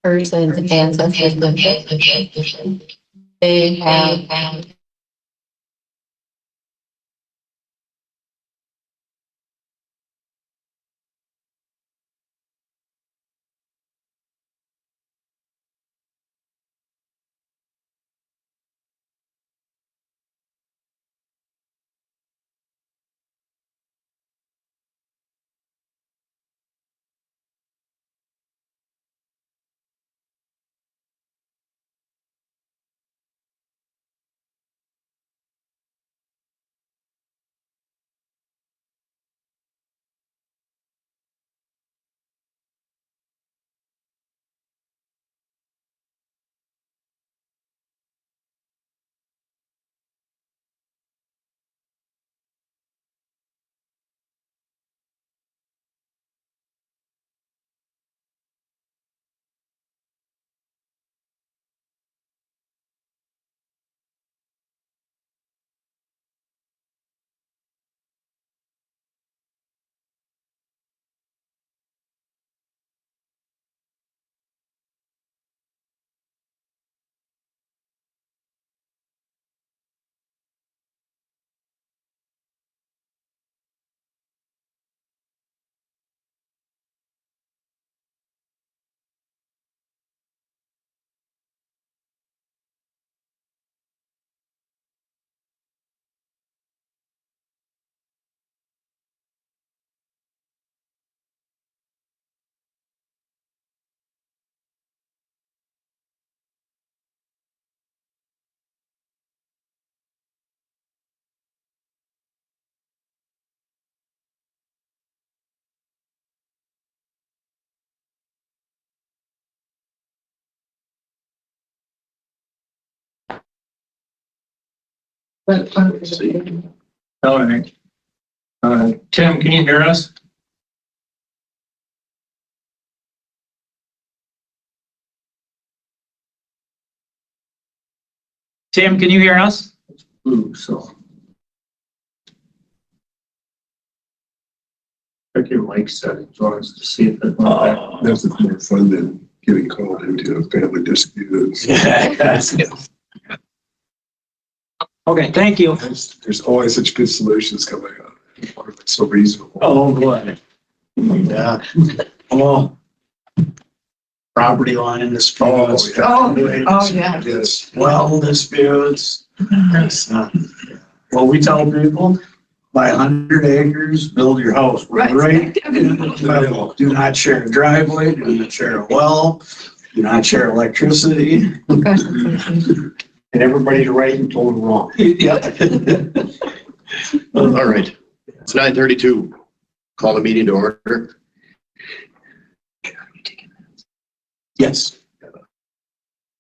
person's ancestors, they have All right. Tim, can you hear us? Tim, can you hear us? Ooh, so. Check your mic settings on us to see if it. That's more fun than getting called into a family dispute. Okay, thank you. There's always such good solutions coming up. It's so reasonable. Oh, boy. Yeah. Oh. Property line disputes. Oh, yeah. Yes. Well disputes. Well, we tell people, buy 100 acres, build your house right in the middle. Do not share a driveway, do not share a well, do not share electricity. And everybody's right and told them wrong. Yeah. All right, it's 9:32. Call the meeting to order. Yes.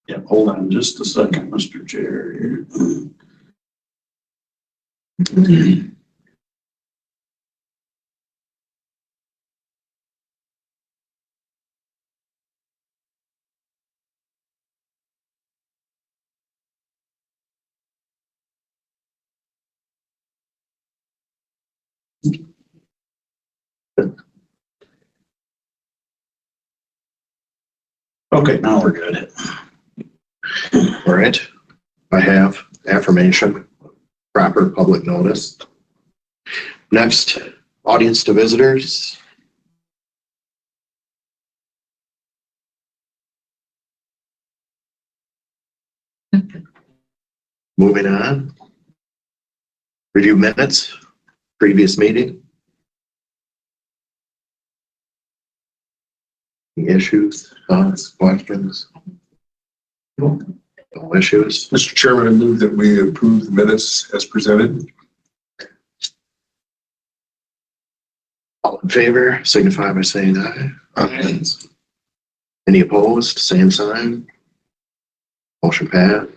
Yeah, hold on just a second, Mr. Chair here. Okay, now we're good. All right, I have affirmation, proper public notice. Next, audience to visitors. Moving on. Review minutes, previous meeting. Any issues, thoughts, questions? No issues. Mr. Chairman, I move that we approve the minutes as presented. All in favor, signify by saying aye. Aye. Any opposed, same sign. Motion passed.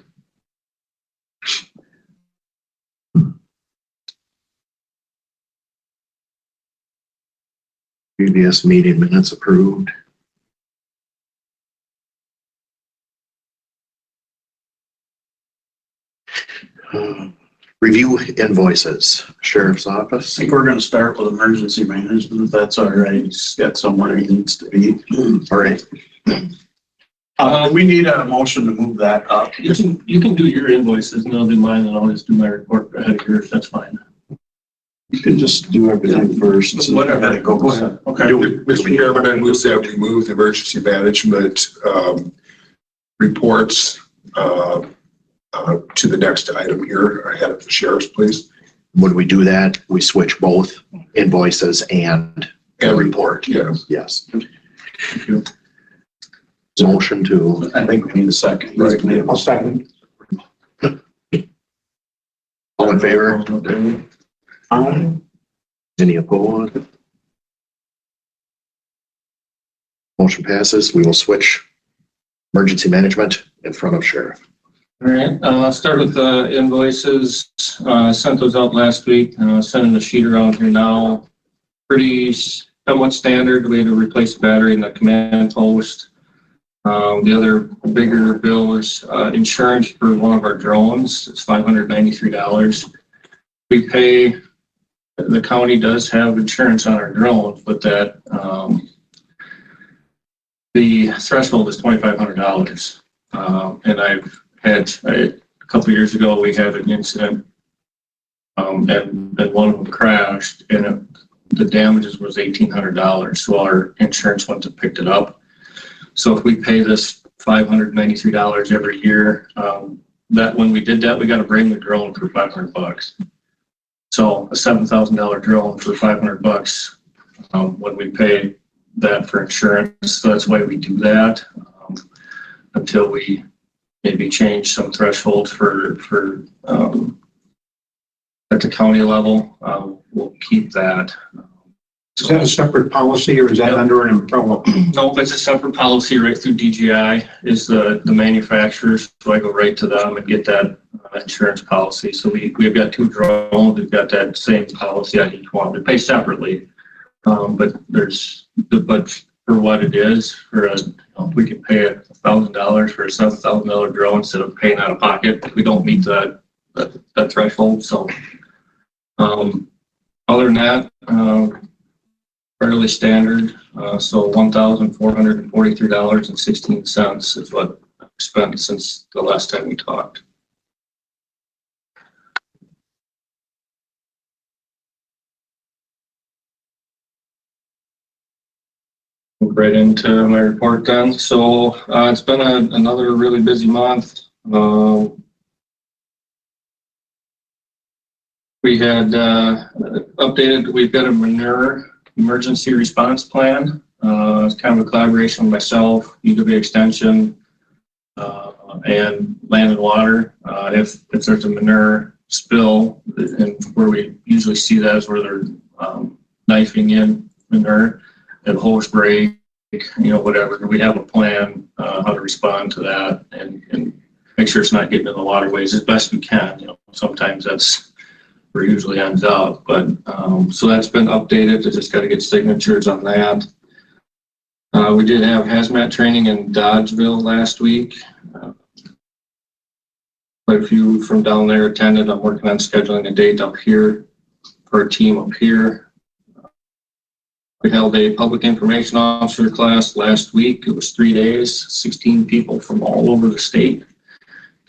Previous meeting minutes approved. Review invoices, Sheriff's I Office. think we're gonna start with emergency management, if that's all right. He's got somewhere he needs to be. All right. We need a motion to move that up. You can do your invoices and I'll do mine and I'll just do my report ahead of yours. That's fine. You can just do everything first. Whatever. Go ahead. Okay. Mr. Chairman, I move that we move the emergency management reports to the next item here ahead of the sheriff's, please. When we do that, we switch both invoices and the report. Yes. Yes. Motion to, I think we need a second. Right. I'll second. all in favor? Any opposed? Motion passes. We will switch emergency management in front of sheriff. All right, I'll start with the invoices. Sent those out last week. Sending the sheet around here now. Pretty somewhat standard. We had to replace the battery in the command post. The other bigger bill is insurance for one of our drones. It's $593. We pay, the county does have insurance on our drones, but that the threshold is $2,500. And I've had, a couple of years ago, we had an incident and one of them crashed and the damages was $1,800. So our insurance went and picked it up. So if we pay this $593 every year, that when we did that, we got to bring the drone for $500. So a $7,000 drone for $500 when we pay that for insurance. So that's why we do that until we maybe change some thresholds for at the county level. We'll keep that. Is that a separate policy or is that under an umbrella? No, it's a separate policy right through DGI is the manufacturers. So I go right to them and get that insurance policy. So we've got two drones. We've got that same policy on each one. We pay separately, but for what it is, we can pay $1,000 for a $7,000 drone instead of paying out of pocket if we don't meet that threshold. So other than that, fairly standard. So $1,443.16 is what I've spent since the last time we talked. Move right into my report then. So it's been another really busy month. We had updated, we've got a manure emergency response plan. It's kind of a collaboration with myself, UW Extension, and Land and Water. If there's a manure spill, and where we usually see that is where they're knifing in manure, and hose break, whatever. We have a plan how to respond to that and make sure it's not getting in the waterways as best we can. Sometimes that's where it usually ends up, but so that's been updated. I just got to get signatures on that. We did have hazmat training in Dodgeville last week. Quite a few from down there attended. I'm working on scheduling a date up here for a team up here. We held a public information officer class last week. It was 3 days. 16 people from all over the state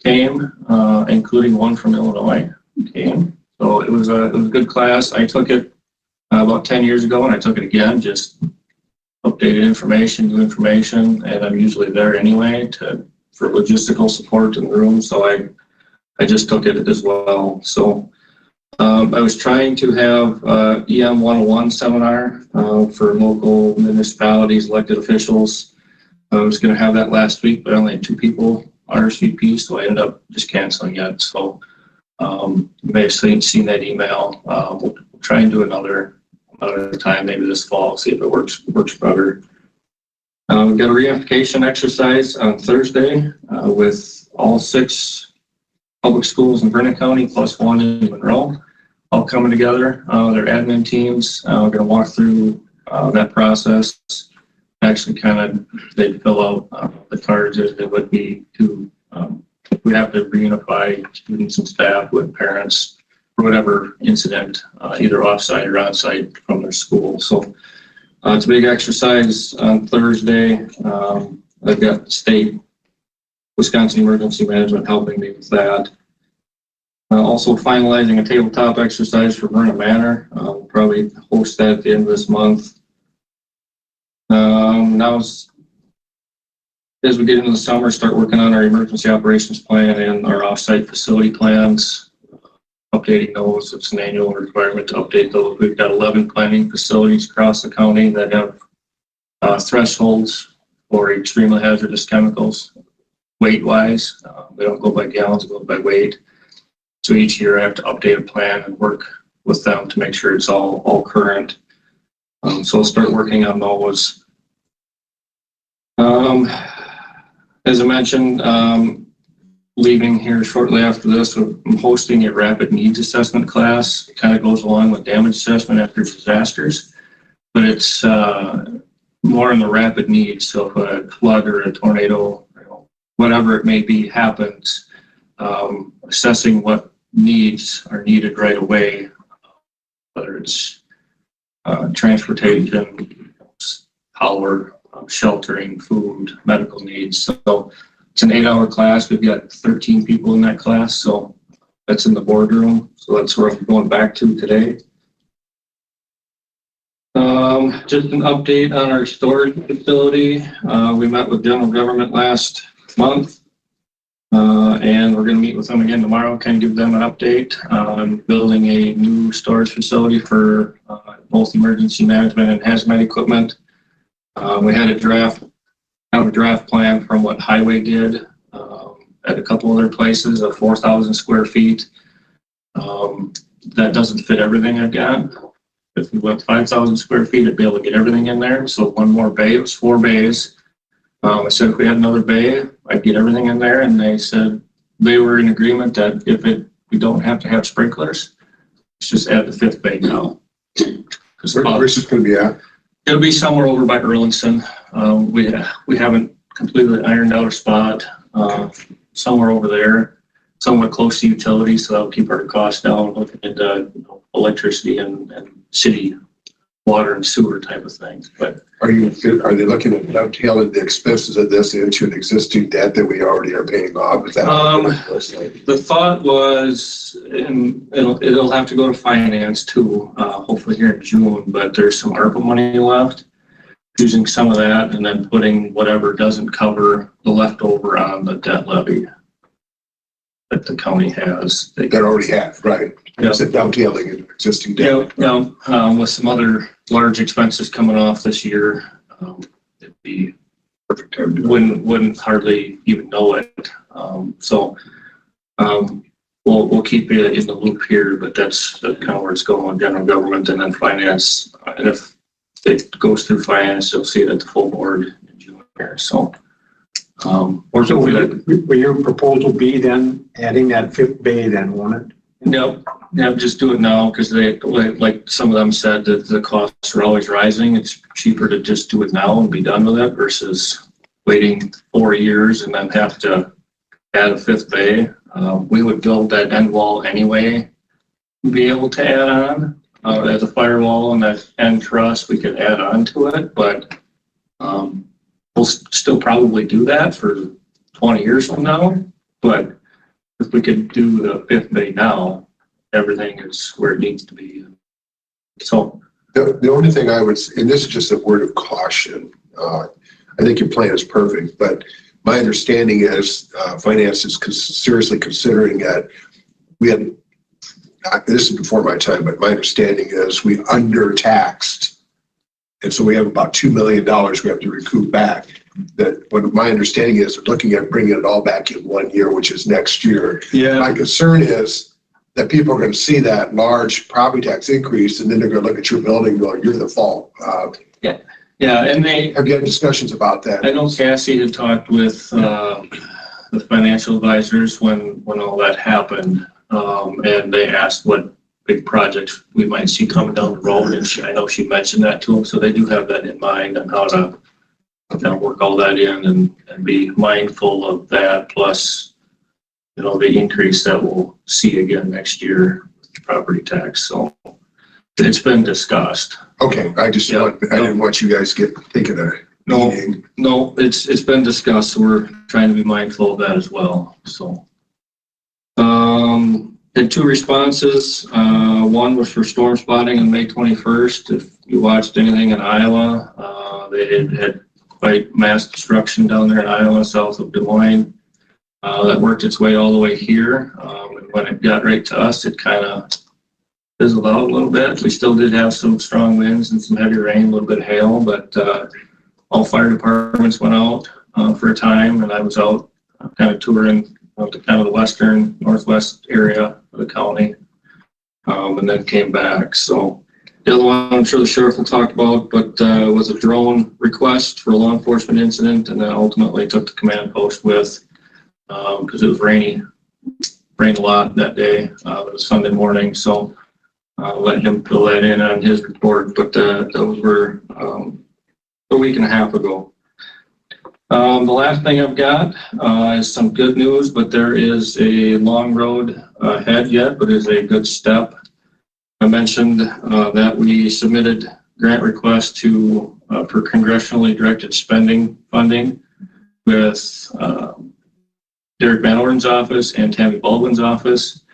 came, including one from Illinois came. So it was a good class. I took it about 10 years ago, and I took it again, just updated information, new information, and I'm usually there anyway for logistical support in the room. So I just took it as well. So I was trying to have EM 101 seminar for local municipalities, elected officials. I was going to have that last week, but I only had 2 people RSVP, so I ended up just canceling it. So you may have seen that email. We'll try and do another time, maybe this fall, see if it works better. We've got a reunification exercise on Thursday with all 6 public schools in Vernon County plus 1 in Monroe, all coming together. Their admin teams. We're going to walk through that process. Actually, they fill out the cards as it would be to. We have to reunify students and staff with parents for whatever incident, either offsite or onsite from their school. So it's a big exercise on Thursday. I've got the state, Wisconsin Emergency Management helping me with that. Also finalizing a tabletop exercise for Vernon Manor. We'll probably host that at the end of this month. Now, as we get into the summer, start working on our emergency operations plan and our offsite facility plans, updating those. It's an annual requirement to update those. We've got 11 planning facilities across the county that have thresholds for extremely hazardous chemicals, weight-wise. They don't go by gallons, they go by weight. So each year I have to update a plan and work with them to make sure it's all current. So I'll start working on those. As I mentioned, leaving here shortly after this, I'm hosting a rapid needs assessment class. It kind of goes along with damage assessment after disasters, but it's more in the rapid needs. So if a flood or a tornado, whatever it may be, happens, assessing what needs are needed right away, whether it's transportation, power, sheltering, food, medical needs. So it's an 8-hour class. We've got 13 people in that class. So that's in the boardroom. So that's where I'm going back to today. Just an update on our storage facility. We met with general government last month. And we're going to meet with them again tomorrow, kind of give them an update on building a new storage facility for both emergency management and hazmat equipment. We had a draft plan from what Highway did at a couple other places of 4,000 square feet. That doesn't fit everything I've got. If we went 5,000 square feet, I'd be able to get everything in there. So one more bay, it was 4 bays. I said if we had another bay, I'd get everything in there, and they said they were in agreement that if we don't have to have sprinklers, let's just add the 5th bay now. Where's this going to be at? It'll be somewhere over by Erlinson. We haven't completely ironed out a spot. Somewhere over there, somewhat close to utilities, so that'll keep our costs down, looking into electricity and city water and sewer type of things. But Are they looking at dovetailing the expenses of this into an existing debt that we already are paying off? Is that the thought was, and it'll have to go to finance too, hopefully here in June, but there's some ARPA money left, using some of that and then putting whatever doesn't cover the leftover on the debt levy that the county has. they already have, right? Yep. Is it dovetailing into existing debt? With some other large expenses coming off this year, it'd be Perfect time to do it. wouldn't hardly even know it. We'll keep you in the loop here, but that's kind of where it's going, general government and then finance. And if it goes through finance, you'll see it at the full board in June here. So, So will your proposal be then adding that 5th bay then, won't it? no, just do it now because they, like some of them said, that the costs are always rising. It's cheaper to just do it now and be done with it versus waiting 4 years and then have to add a 5th bay. We would build that end wall anyway, be able to add on as a firewall, and that end truss we could add on to it, but we'll still probably do that for 20 years from now. But if we could do the 5th bay now, everything is where it needs to be. So The only thing I would, and this is just a word of caution, I think your plan is perfect, but my understanding is finance is seriously considering that we had, this is before my time, but my understanding is we undertaxed. And so we have about $2 million we have to recoup back. That what my understanding is, they're looking at bringing it all back in 1 year, which is next year. yeah, My concern is that people are going to see that large property tax increase, and then they're going to look at your building and go, you're the fault. yeah, and they. Have you had discussions about that? I know Cassie had talked with the financial advisors when all that happened, and they asked what big projects we might see coming down the road, and I know she mentioned that to them, so they do have that in mind on how to kind of work all that in and be mindful of that, plus, the increase that we'll see again next year with property tax. So it's been discussed. Okay, I didn't want you guys thinking of No. meeting. No, it's been discussed. So we're trying to be mindful of that as well. So, had 2 responses. One was for storm spotting on May 21st. If you watched anything in Iowa, they had quite mass destruction down there in Iowa, south of Des Moines. That worked its way all the way here. And when it got right to us, it kind of fizzled out a little bit. We still did have some strong winds and some heavy rain, a little bit of hail, but all fire departments went out for a time, and I was out kind of touring to kind of the western, northwest area of the county, and then came back. So the other one I'm sure the sheriff will talk about, but was a drone request for a law enforcement incident, and then ultimately took the command post with, because it was rained a lot that day. It was Sunday morning, so let him fill that in on his report, but those were a week and a half ago. The last thing I've got is some good news, but there is a long road ahead yet, but is a good step. I mentioned that we submitted grant requests for congressionally directed spending funding with Derek Van Orden's office and Tammy Baldwin's office.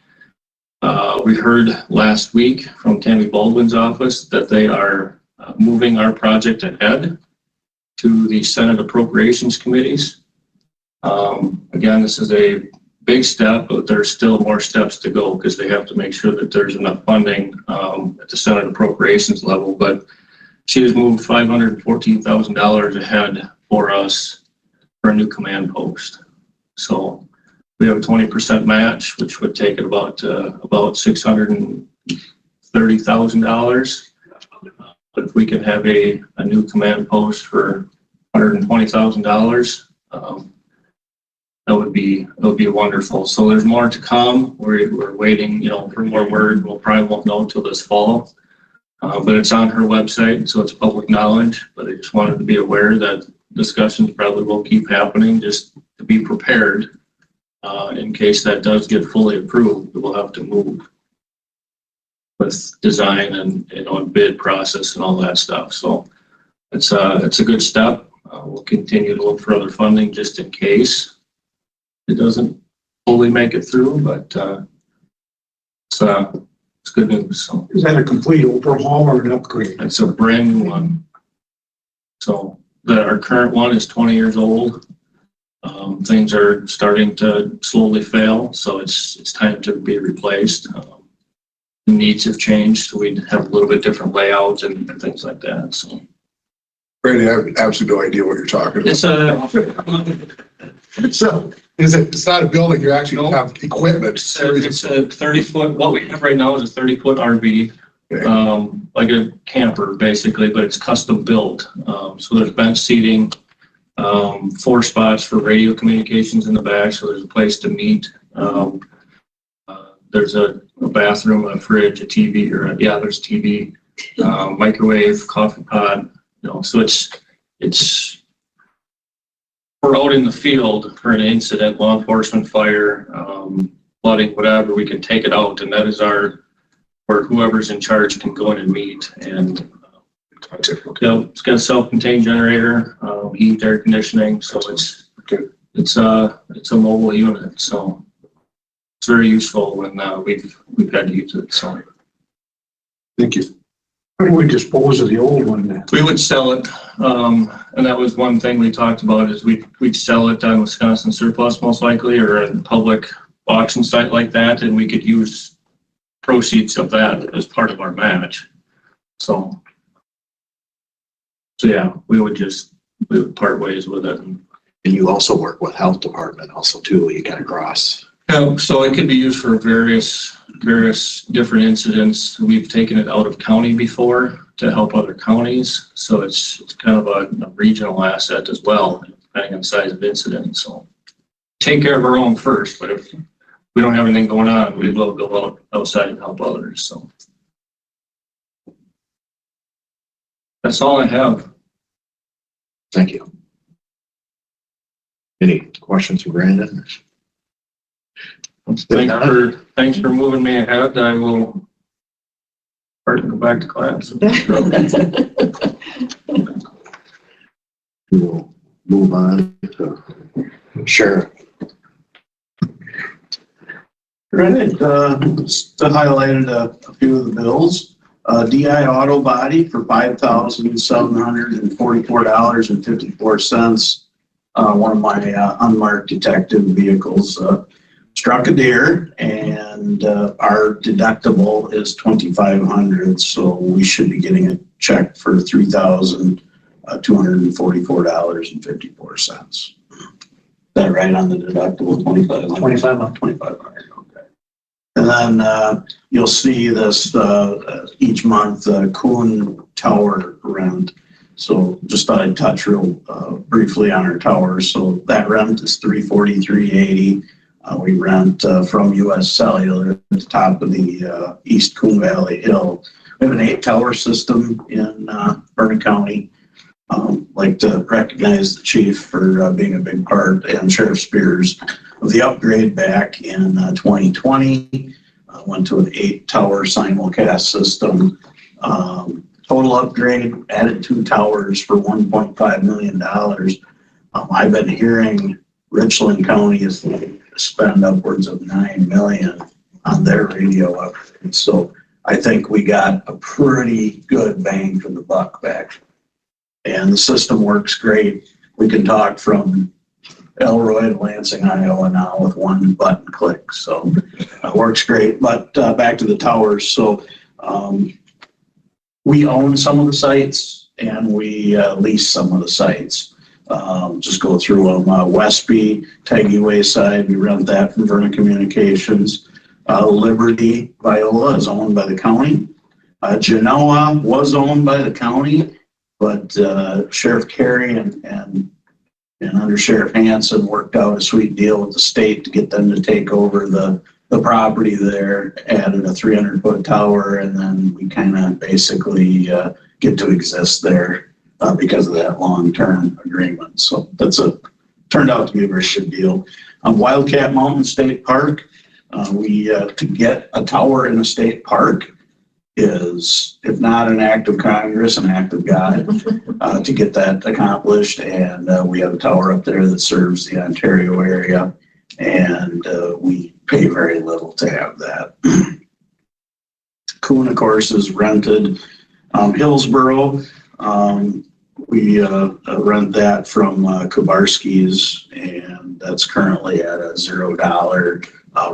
We heard last week from Tammy Baldwin's office that they are moving our project ahead to the Senate Appropriations Committees. Again, this is a big step, but there's still more steps to go because they have to make sure that there's enough funding at the Senate Appropriations level. But she has moved $514,000 ahead for us for a new command post. So we have a 20% match, which would take it about $630,000. But if we can have a new command post for $120,000, that would be wonderful. So there's more to come. We're waiting, for more word. We'll probably won't know until this fall, but it's on her website, so it's public knowledge. But I just wanted to be aware that discussions probably will keep happening, just to be prepared in case that does get fully approved. We'll have to move with design and bid process and all that stuff. So it's a good step. We'll continue to look for other funding just in case it doesn't fully make it through, but it's good news. So Is that a complete overhaul or an upgrade? it's a brand new one. So our current one is 20 years old. Things are starting to slowly fail, so it's time to be replaced. The needs have changed, so we have a little bit different layouts and things like that. So Brandon, I have absolutely no idea what you're talking about. It's not a building, you actually have equipment. It's a 30-foot, what we have right now is a 30-foot RV, like a camper basically, but it's custom built. So there's bench seating, 4 spots for radio communications in the back, so there's a place to meet. There's a bathroom, a fridge, a TV, there's TV, microwave, coffee pot, so it's we're out in the field for an incident, law enforcement, fire, flooding, whatever, we can take it out, and that is where whoever's in charge can go in and meet. And it's got a self-contained generator, heat, air conditioning, so it's a mobile unit, so it's very useful when we've had to use it. So Thank you. How do we dispose of the old one then? we would sell it, and that was one thing we talked about, is we'd sell it on Wisconsin Surplus most likely, or a public auction site like that, and we could use proceeds of that as part of our match. So yeah, we would part ways with it. And you also work with health department also too, you got across. So it can be used for various different incidents. We've taken it out of county before to help other counties. So it's kind of a regional asset as well, depending on the size of incident. So take care of our own first, but if we don't have anything going on, we will go outside and help others. So that's all I have. Thank you. Any questions for Brandon? Thanks for moving me ahead. I will go back to class. We will move on to Sheriff. Right, just highlighted a few of the bills. DI Auto Body for $5,744.54. One of my unmarked detective vehicles struck a deer, and our deductible is $2,500, so we should be getting a check for $3,244.54. Is that right on the deductible? 2,500. Okay. And then you'll see this each month, Kuhn Tower rent. So just thought I'd touch real briefly on our towers. So that rent is $343.80. We rent from US Cellular at the top of the East Coon Valley Hill. We have an 8-tower system in Vernon County. Like to recognize the chief for being a big part, and Sheriff Spears, of the upgrade back in 2020. Went to an 8-tower simulcast system. Total upgrade, added 2 towers for $1.5 million. I've been hearing Richland County is going to spend upwards of $9 million on their radio upgrade. So I think we got a pretty good bang for the buck back. And the system works great. We can talk from Elroy to Lansing, Iowa now with one button click. So it works great. But back to the towers. So we own some of the sites and we lease some of the sites. Just go through them. Westby, Taggy Wayside, we rent that from Vernon Communications. Liberty, Viola is owned by the county. Genoa was owned by the county, but Sheriff Carey and Under Sheriff Hansen worked out a sweet deal with the state to get them to take over the property there, added a 300-foot tower, and then we kind of basically get to exist there because of that long-term agreement. So turned out to be a very good deal. Wildcat Mountain State Park, to get a tower in a state park is, if not an act of Congress, an act of God to get that accomplished. And we have a tower up there that serves the Ontario area, and we pay very little to have that. Kuhn, of course, is rented. Hillsboro, we rent that from Kowarski's, and that's currently at a $0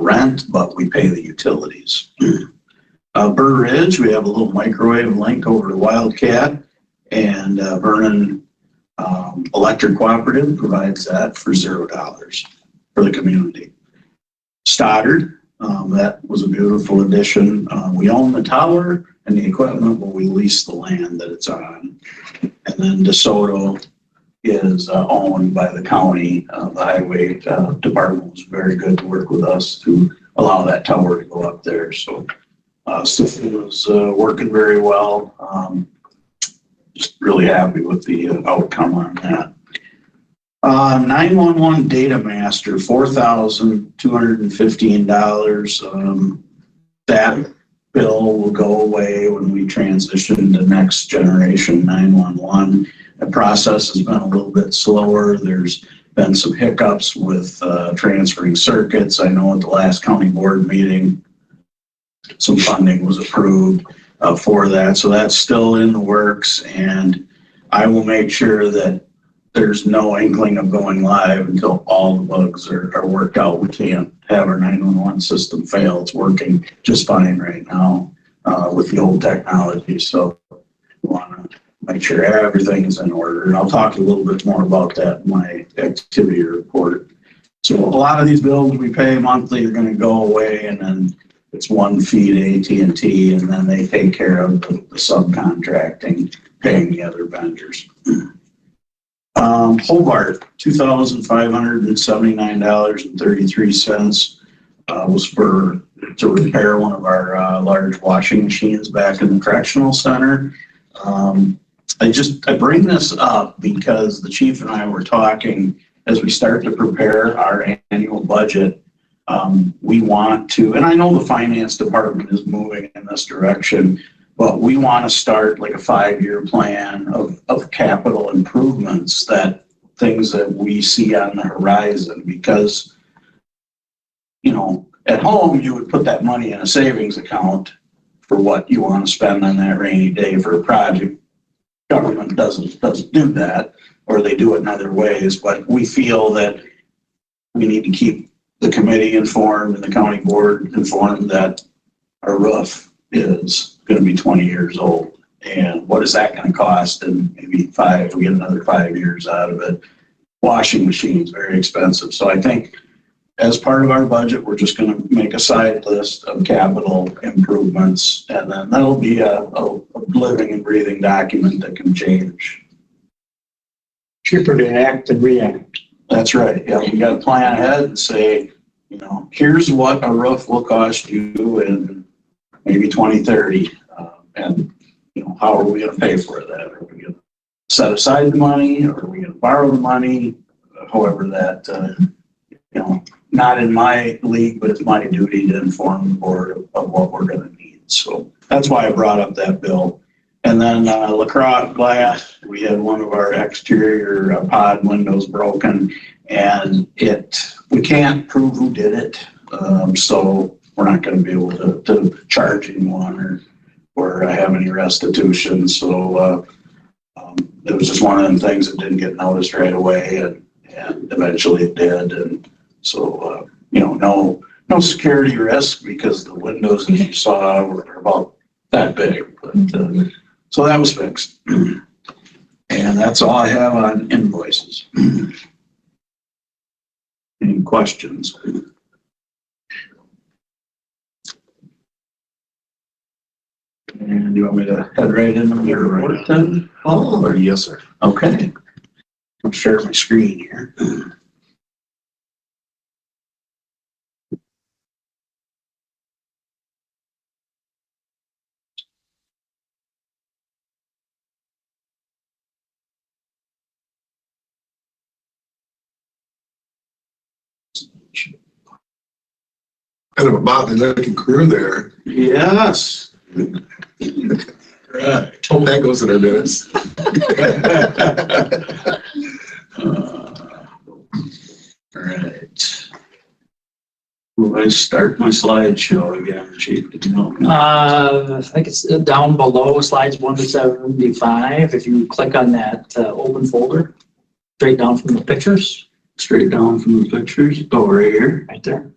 rent, but we pay the utilities. Burr Ridge, we have a little microwave link over to Wildcat, and Vernon Electric Cooperative provides that for $0 for the community. Stoddard, that was a beautiful addition. We own the tower and the equipment, but we lease the land that it's on. And then DeSoto is owned by the county. The highway department was very good to work with us to allow that tower to go up there. So system was working very well. Just really happy with the outcome on that. 911 Data Master, $4,215. That bill will go away when we transition to next generation 911. The process has been a little bit slower. There's been some hiccups with transferring circuits. I know at the last county board meeting, some funding was approved for that. So that's still in the works, and I will make sure that there's no inkling of going live until all the bugs are worked out. We can't have our 911 system fail. It's working just fine right now with the old technology. So we want to make sure everything is in order. And I'll talk a little bit more about that in my activity report. So a lot of these bills we pay monthly are going to go away, and then it's one fee to AT&T, and then they take care of the subcontracting, paying the other vendors. Hobart, $2,579.33 was to repair one of our large washing machines back in the correctional center. I bring this up because the chief and I were talking as we start to prepare our annual budget. We want to, and I know the finance department is moving in this direction, But we want to start like a 5-year plan of capital improvements, that things that we see on the horizon, because, you know, at home, you would put that money in a savings account for what you want to spend on that rainy day for a project. Government doesn't do that, or they do it in other ways, but we feel that we need to keep the committee informed and the county board informed that our roof is going to be 20 years old. And what is that going to cost? And maybe we get another 5 years out of it. Washing machines, very expensive. So I think as part of our budget, we're just going to make a side list of capital improvements, and then that'll be a living and breathing document that can change. Cheaper to act than react. That's right. Yeah, we got to plan ahead and say, you know, here's what a roof will cost you in maybe 2030. And, you know, how are we going to pay for that? Are we going to set aside the money, or are we going to borrow the money? However that, you know, not in my league, but it's my duty to inform the board of what we're going to need. So that's why I brought up that bill. And then LaCrosse glass, we had one of our exterior pod windows broken, and we can't prove who did it. So we're not going to be able to charge anyone or have any restitution. So it was just one of them things that didn't get noticed right away, and eventually it did. And so, you know, no security risk, because the windows, as you saw, were about that big. But, so that was fixed. And that's all I have on invoices. Any questions? And you want me to head right into your report then? Oh, yes, sir. Okay. I'll share my screen here. Kind of a motley looking crew there. Yes. Right. That goes in our minutes. All right. Will I start my slideshow again, Chief? Did you know? I think it's down below slides 1 to 75. If you click on that open folder, straight down from the pictures, Straight down from the pictures. Oh, right here. right there.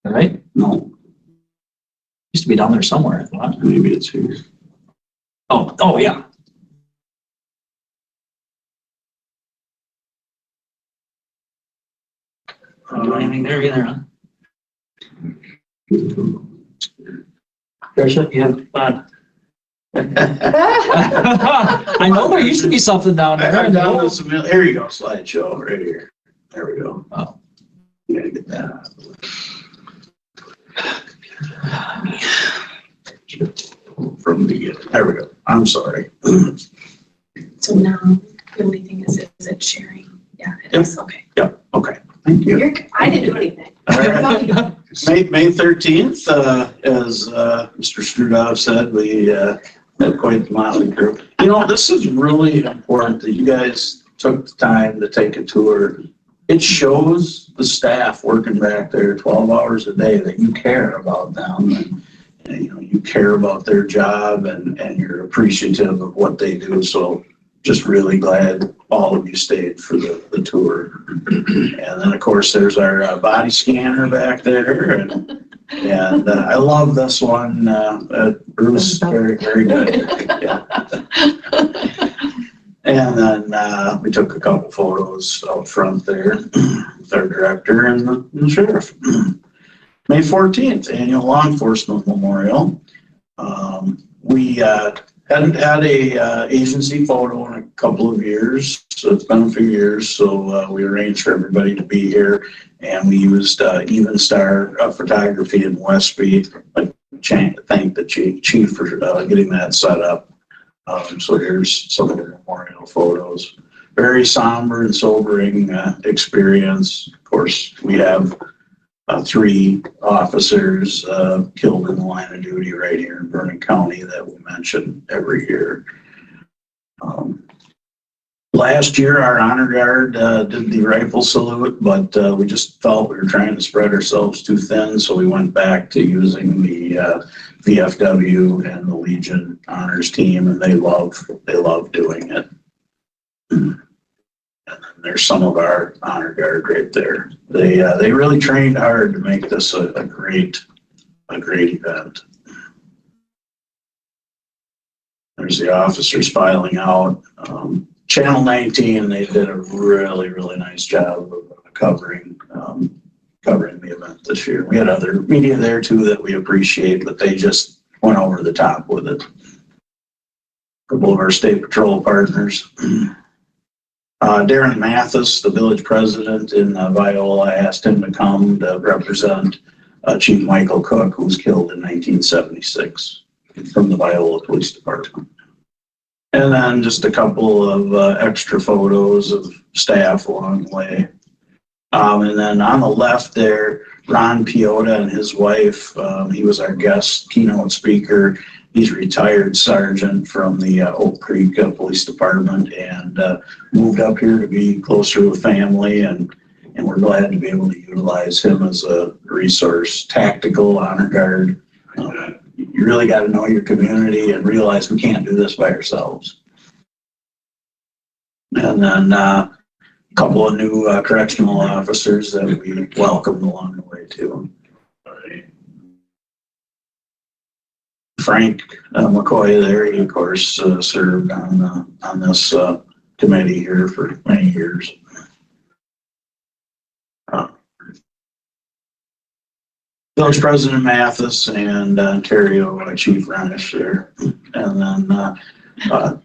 All right, No, used to be down there somewhere, I thought. maybe it's here. Oh, yeah. Don't do anything there either, huh? Tricia, you have fun. I know there used to be something down there. I'm down to some, here you go, slideshow, right here. There we go. Oh. You gotta get that out. From the, there we go. I'm sorry. So now the only thing is it sharing? Yeah, it is, okay. Yep, okay, thank you. I didn't do anything. All right. May 13th, as Mr. Strudov said, we had quite the motley crew. You know, this is really important that you guys took the time to take a tour. It shows the staff working back there 12 hours a day that you care about them, and you know, you care about their job, and you're appreciative of what they do. So just really glad all of you stayed for the tour. And then, of course, there's our body scanner back there. And I love this one. Bruce, very, very good. Yeah. And then we took a couple photos out front there with our director and the sheriff. May 14th, annual law enforcement memorial. We hadn't had a agency photo in a couple of years, so it's been a few years. So we arranged for everybody to be here, and we used Even Star Photography in Westby. I thank the chief for getting that set up. So here's some of the memorial photos. Very somber and sobering experience. Of course, we have 3 officers killed in the line of duty right here in Vernon County that we mention every year. Last year, our honor guard did the rifle salute, but we just felt we were trying to spread ourselves too thin, so we went back to using the VFW and the Legion honors team, and they love doing it. And then there's some of our honor guard right there. They really trained hard to make this a great event. There's the officers filing out. Channel 19, they did a really, really nice job of covering the event this year. We had other media there too that we appreciate, but they just went over the top with it. A couple of our state patrol partners. Darren Mathis, the village president in Viola, I asked him to come to represent Chief Michael Cook, who was killed in 1976 from the Viola Police Department. And then just a couple of extra photos of staff along the way. And then on the left there, Ron Piota and his wife, he was our guest keynote speaker. He's a retired sergeant from the Oak Creek Police Department and moved up here to be closer with family. And we're glad to be able to utilize him as a resource, tactical honor guard. You really got to know your community and realize we can't do this by ourselves. And then a couple of new correctional officers that we welcomed along the way too. Frank McCoy there, he of course served on this committee here for many years. Village President Mathis and Ontario Chief Renish there. And then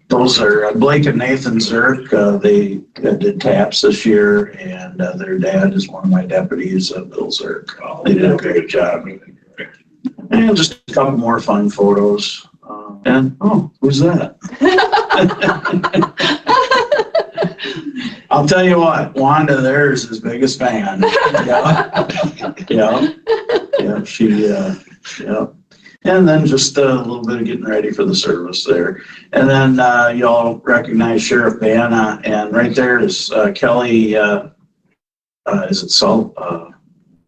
those are Blake and Nathan Zirk. They did TAPS this year, and their dad is one of my deputies, Bill Zirk. They did a great job. And just a couple more fun photos. Who's that? I'll tell you what, Wanda there is his biggest fan. Yeah, yeah. And then just a little bit of getting ready for the service there. And then y'all recognize Sheriff Banna, and right there is Kelly, is it I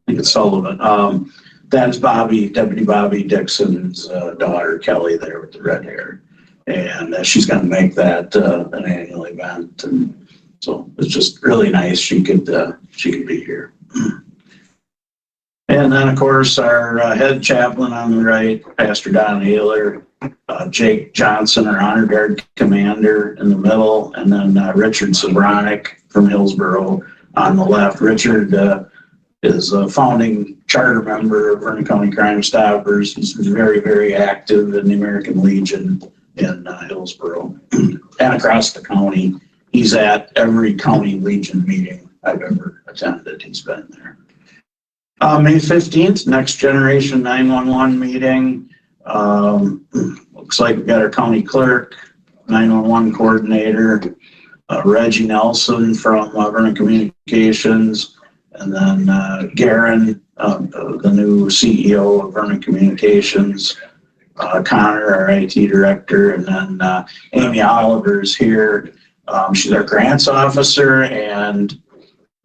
think it's Sullivan. That's Deputy Bobby Dixon's daughter, Kelly, there with the red hair. And she's going to make that an annual event. And so it's just really nice she could be here. And then, of course, our head chaplain on the right, Pastor Don Ayler, Jake Johnson, our honor guard commander in the middle, and then Richard Sobronic from Hillsborough on the left. Richard is a founding charter member of Vernon County Crime Stoppers. He's very, very active in the American Legion in Hillsborough and across the county. He's at every county Legion meeting I've ever attended. He's been there. May 15th, Next Generation 911 meeting. Looks like we got our county clerk, 911 coordinator, Reggie Nelson from Vernon Communications, and then Garen, the new CEO of Vernon Communications, Connor, our IT director, and then Amy Oliver's here. She's our grants officer, and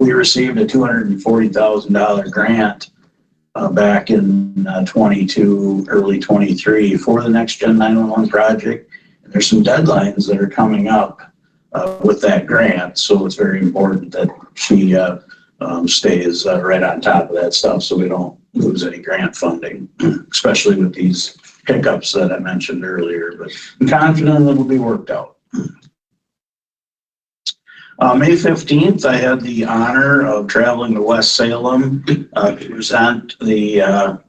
we received a $240,000 grant back in 22, early 23 for the Next Gen 911 project. And there's some deadlines that are coming up with that grant, so it's very important that she stays right on top of that stuff so we don't lose any grant funding, especially with these hiccups that I mentioned earlier. But I'm confident it'll be worked out. May 15th, I had the honor of traveling to West Salem to present the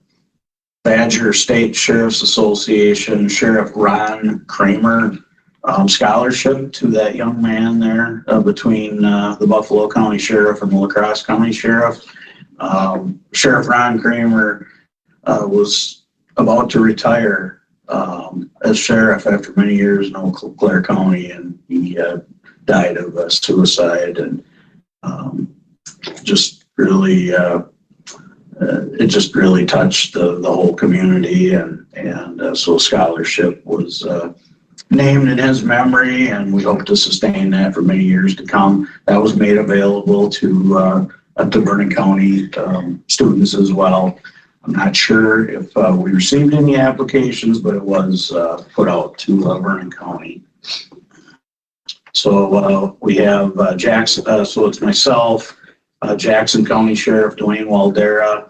Badger State Sheriff's Association Sheriff Ron Kramer scholarship to that young man there between the Buffalo County Sheriff and the La Crosse County Sheriff. Sheriff Ron Kramer was about to retire as sheriff after many years in Eau Claire County, and he died of suicide, and just really it just really touched the whole community, and so a scholarship was named in his memory, and we hope to sustain that for many years to come. That was made available to Vernon County students as well. I'm not sure if we received any applications, but it was put out to Vernon County. So we have Jackson, so it's myself, Jackson County Sheriff Dwayne Waldera,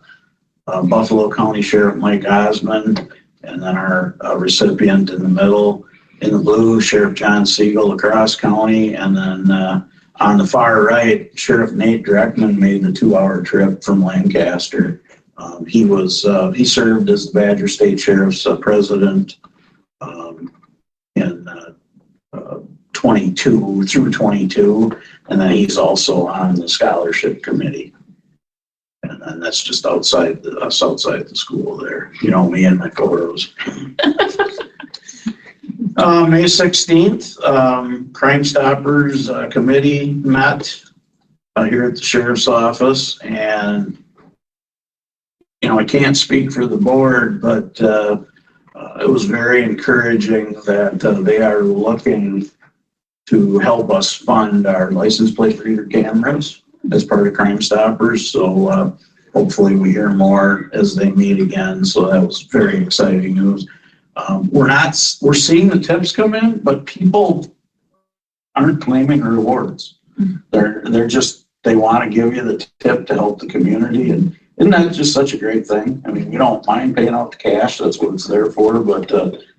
Buffalo County Sheriff Mike Osmond, and then our recipient in the middle, in the blue, Sheriff John Siegel, across county, and then on the far right, Sheriff Nate Dreckman made the 2-hour trip from Lancaster. He served as the Badger State Sheriff's president in 22 through 22, and then he's also on the scholarship committee. And then that's just outside the school there. You know, me and my photos. May 16th, Crime Stoppers committee met here at the sheriff's office, and you know, I can't speak for the board, but it was very encouraging that they are looking to help us fund our license plate reader cameras as part of Crime Stoppers. So hopefully we hear more as they meet again. So that was very exciting news. We're seeing the tips come in, but people aren't claiming rewards. They're just, they want to give you the tip to help the community. And isn't that just such a great thing? I mean, we don't mind paying out the cash. That's what it's there for, but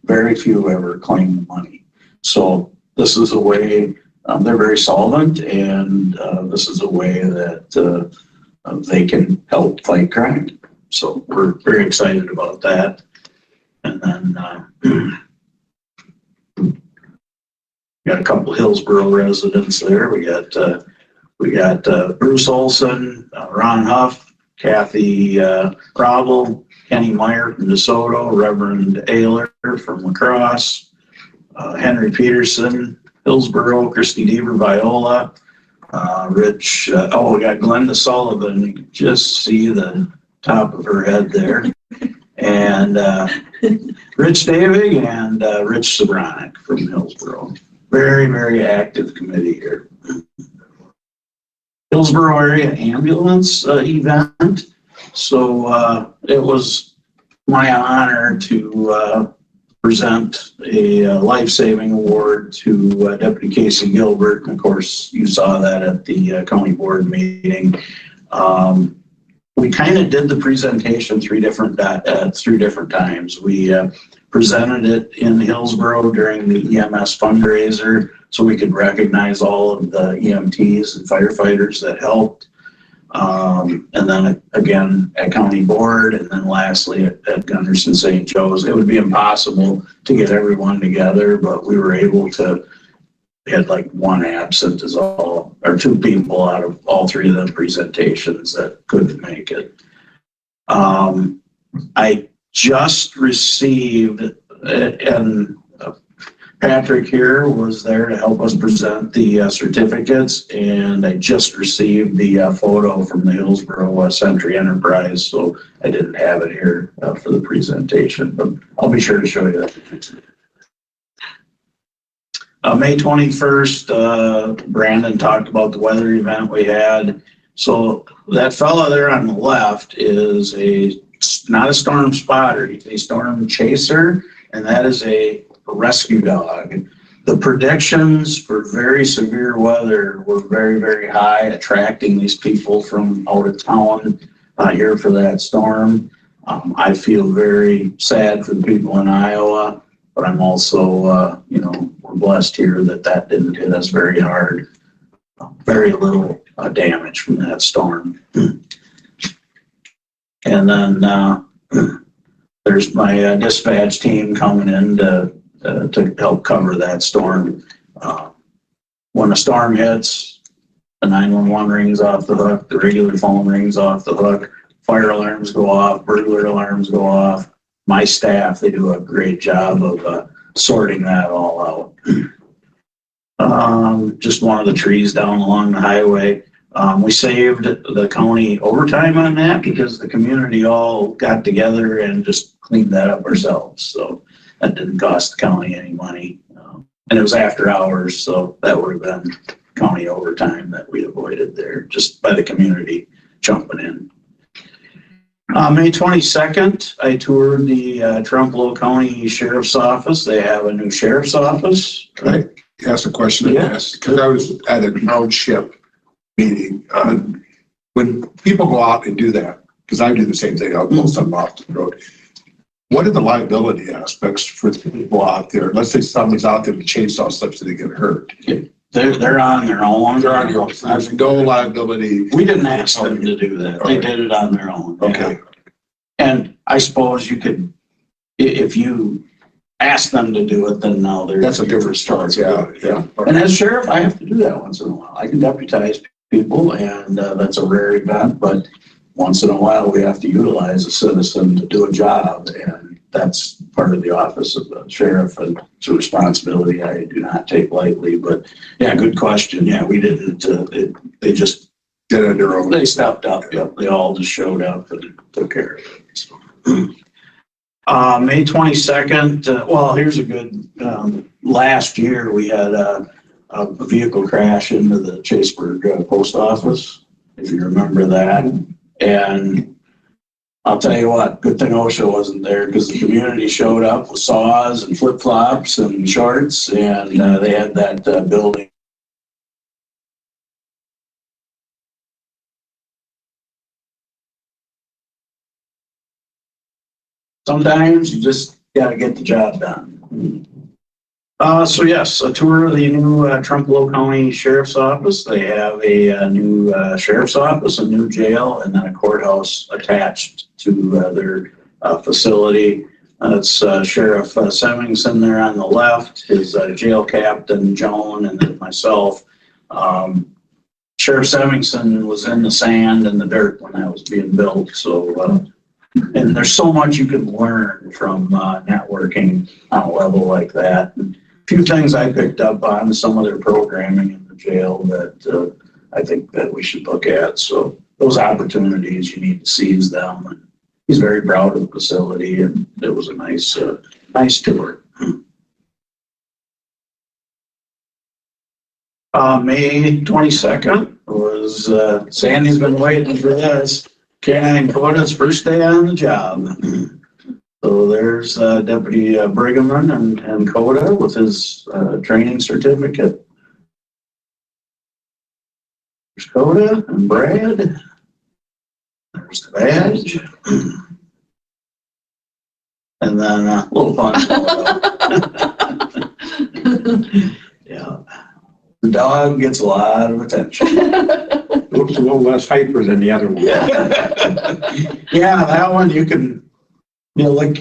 very few ever claim the money. So this is a way, they're very solvent, and this is a way that they can help fight crime. So we're very excited about that. And then got a couple of Hillsborough residents there. We got Bruce Olson, Ron Huff, Kathy Robel, Kenny Meyer from DeSoto, Reverend Ayler from La Crosse, Henry Peterson, Hillsborough, Christy Deaver, Viola, Rich, we got Glenda Sullivan. You can just see the top of her head there. And Rich Davig and Rich Sobranic from Hillsborough. Very, very active committee here. Hillsborough area ambulance event. So it was my honor to present a life-saving award to Deputy Casey Gilbert. And of course, you saw that at the county board meeting. We kind of did the presentation three different times. We presented it in Hillsborough during the EMS fundraiser, so we could recognize all of the EMTs and firefighters that helped. And then again at county board, and then lastly at Gunderson St. Joe's. It would be impossible to get everyone together, but we were able to. We had like one absent is all, or two people out of all three of the presentations that couldn't make it. I just received, and Patrick here was there to help us present the certificates, and I just received the photo from the Hillsborough Sentry Enterprise, so I didn't have it here for the presentation, but I'll be sure to show you that. May 21st, Brandon talked about the weather event we had. So that fella there on the left is not a storm spotter, he's a storm chaser, and that is a rescue dog. The predictions for very severe weather were very, very high, attracting these people from out of town here for that storm. I feel very sad for the people in Iowa, but I'm also, we're blessed here that didn't hit us very hard. Very little damage from that storm. And then there's my dispatch team coming in to help cover that storm. When a storm hits, the 911 rings off the hook, the regular phone rings off the hook, fire alarms go off, burglar alarms go off. My staff, they do a great job of sorting that all out. Just one of the trees down along the highway. We saved the county overtime on that because the community all got together and just cleaned that up ourselves. So that didn't cost the county any money. And it was after hours, so that would have been county overtime that we avoided there just by the community jumping in. May 22nd, I toured the Trumbull County Sheriff's Office. They have a new sheriff's office. Can I ask a question? Yes. Because I was at a township meeting. When people go out and do that, because I do the same thing, I'll pull something off the road. What are the liability aspects for the people out there? Let's say someone's out there with chainsaw slips and they get hurt. They're on their own. There's no liability. We didn't ask them to do that. They did it on their own. Okay. And I suppose you could, if you ask them to do it, then now they're. That's a different story. Yeah. And as sheriff, I have to do that once in a while. I can deputize people and that's a rare event, but once in a while we have to utilize a citizen to do a job, and that's part of the office of the sheriff, and it's a responsibility I do not take lightly. But yeah, good question. Yeah, we didn't, they just Did it on their own. they stepped up. Yep. They all just showed up and took care of it. So. May 22nd, well, here's a good, last year we had a vehicle crash into the Chaseburg post office, if you remember that. And I'll tell you what, good thing OSHA wasn't there because the community showed up with saws and flip-flops and shorts, and they had that building. Sometimes you just got to get the job done. So yes, a tour of the new Trumbull County Sheriff's Office. They have a new sheriff's office, a new jail, and then a courthouse attached to their facility. It's Sheriff Semmingson there on the left, his jail captain, Joan, and then myself. Sheriff Semmingson was in the sand and the dirt when that was being built. So, and there's so much you can learn from networking on a level like that. And a few things I picked up on some of their programming in the jail that I think that we should look at. So those opportunities, you need to seize them. And he's very proud of the facility, and it was a nice, nice tour. May 22nd was, Sandy's been waiting for this. Canine Coda's first day on the job. So there's Deputy Brigham and Coda with his training certificate. There's Coda and Brad. There's the badge. And then a little fun. Yeah. The dog gets a lot of attention. Looks a little less hyper than the other one. Yeah, that one you can, lick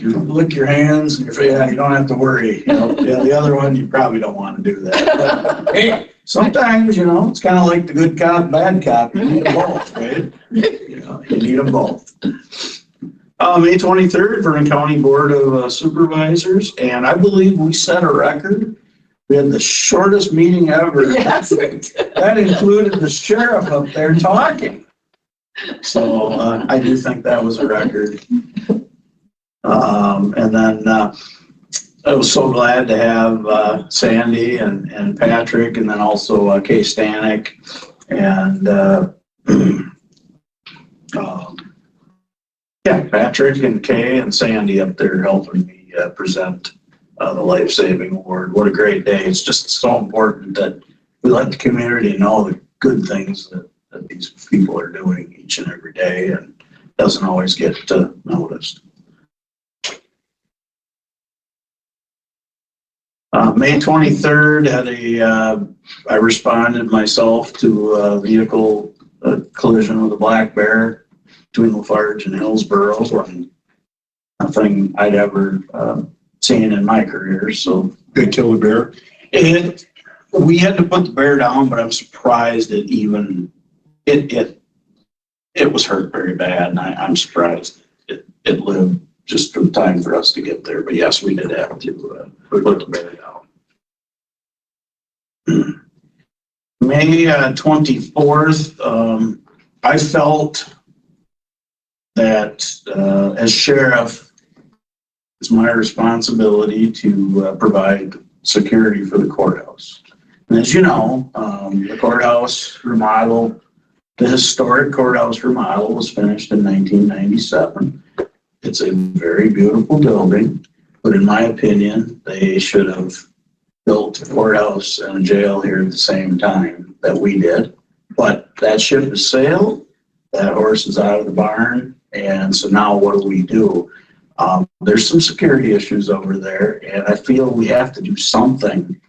your hands and your face. You don't have to worry. Yeah, the other one you probably don't want to do that. But, hey, sometimes it's kind of like the good cop, bad cop. You need them both, right? You need them both. May 23rd, Vernon County Board of Supervisors, and I believe we set a record. We had the shortest meeting ever. Yes, we did. That included the sheriff up there talking. So I do think that was a record. And then I was so glad to have Sandy and Patrick, and then also Kay Stanek and Patrick and Kay and Sandy up there helping me present the life-saving award. What a great day. It's just so important that we let the community know the good things that these people are doing each and every day, and doesn't always get noticed. May 23rd, I responded myself to a vehicle collision with a black bear between Lafarge and Hillsborough, and nothing I'd ever seen in my career. So They kill the bear? We had to put the bear down, but I'm surprised it was hurt very bad, and I'm surprised it lived just in time for us to get there. But yes, we did have to put the bear down. May 24th, I felt that as sheriff, it's my responsibility to provide security for the courthouse. And as you know, the courthouse remodel, the historic courthouse remodel was finished in 1997. It's a very beautiful building, but in my opinion, they should have built a courthouse and a jail here at the same time that we did. But that ship has sailed, that horse is out of the barn, and so now what do? There's some security issues over there, and I feel we have to do something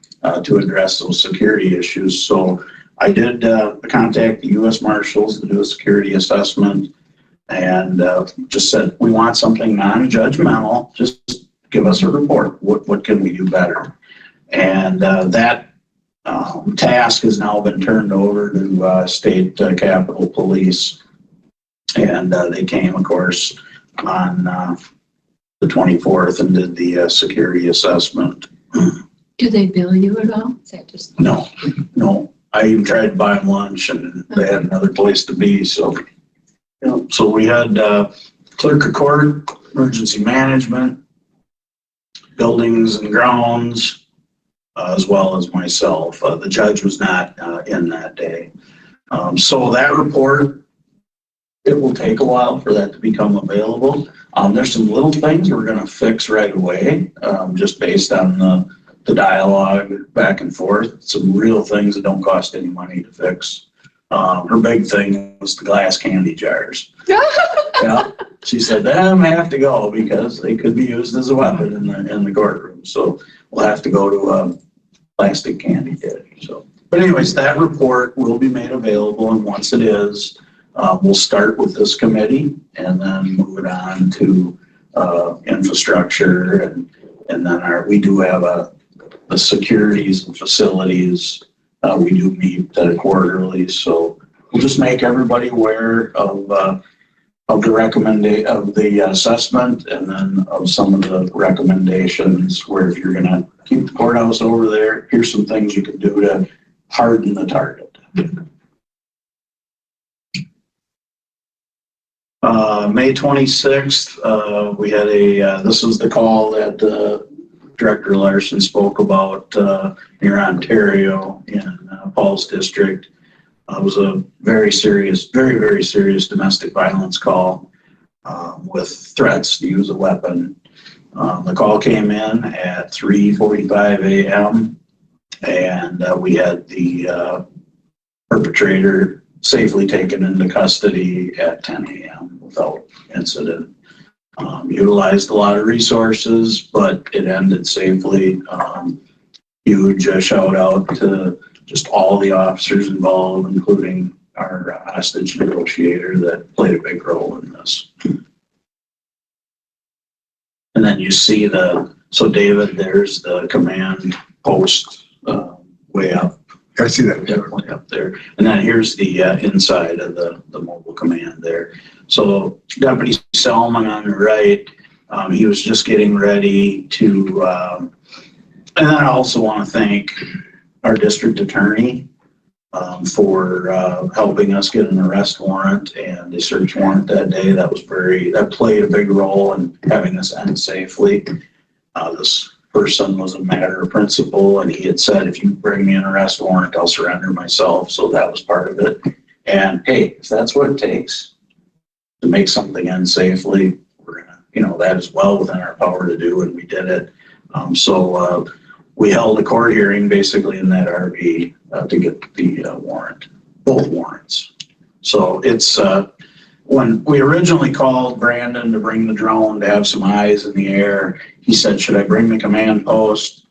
to address those security issues. So I did contact the U.S. Marshals to do a security assessment, and just said, we want something non-judgmental, just give us a report. What can we do better? And that task has now been turned over to State Capitol Police. And they came, of course, on the 24th and did the security assessment. Do they bill you at all? Is that just? No. I even tried to buy them lunch and they had another place to be. So, so we had clerk of court, emergency management, buildings and grounds, as well as myself. The judge was not in that day. So that report, it will take a while for that to become available. There's some little things we're going to fix right away, just based on the dialogue back and forth. Some real things that don't cost any money to fix. Her big thing was the glass candy jars. Yeah, she said them have to go because they could be used as a weapon in the courtroom. So we'll have to go to a plastic candy dish. So, but anyways, that report will be made available, and once it is, we'll start with this committee and then move it on to infrastructure, and then we do have the securities and facilities. We do meet quarterly, so we'll just make everybody aware of the assessment, and then of some of the recommendations. Where if you're going to keep the courthouse over there, here's some things you can do to harden the target. May 26th, we had this was the call that Director Larson spoke about near Ontario in Paul's district. It was a very serious domestic violence call with threats to use a weapon. The call came in at 3:45 a.m. and we had the perpetrator safely taken into custody at 10 a.m. without incident. Utilized a lot of resources, but it ended safely. Huge shout out to just all the officers involved, including our hostage negotiator that played a big role in this. And then you see so David, there's the command post way up. I see that. Definitely up there. And then here's the inside of the mobile command there. So Deputy Selman on the right, he was just getting ready to, and I also want to thank our district attorney for helping us get an arrest warrant and a search warrant that day. That played a big role in having this end safely. This person was a matter of principle, and he had said, if you bring me an arrest warrant, I'll surrender myself. So that was part of it. And hey, if that's what it takes to make something end safely, we're gonna, that is well within our power to do, and we did it. So we held a court hearing basically in that RV to get the warrant, both warrants. So it's when we originally called Brandon to bring the drone to have some eyes in the air, he said, should I bring the command post?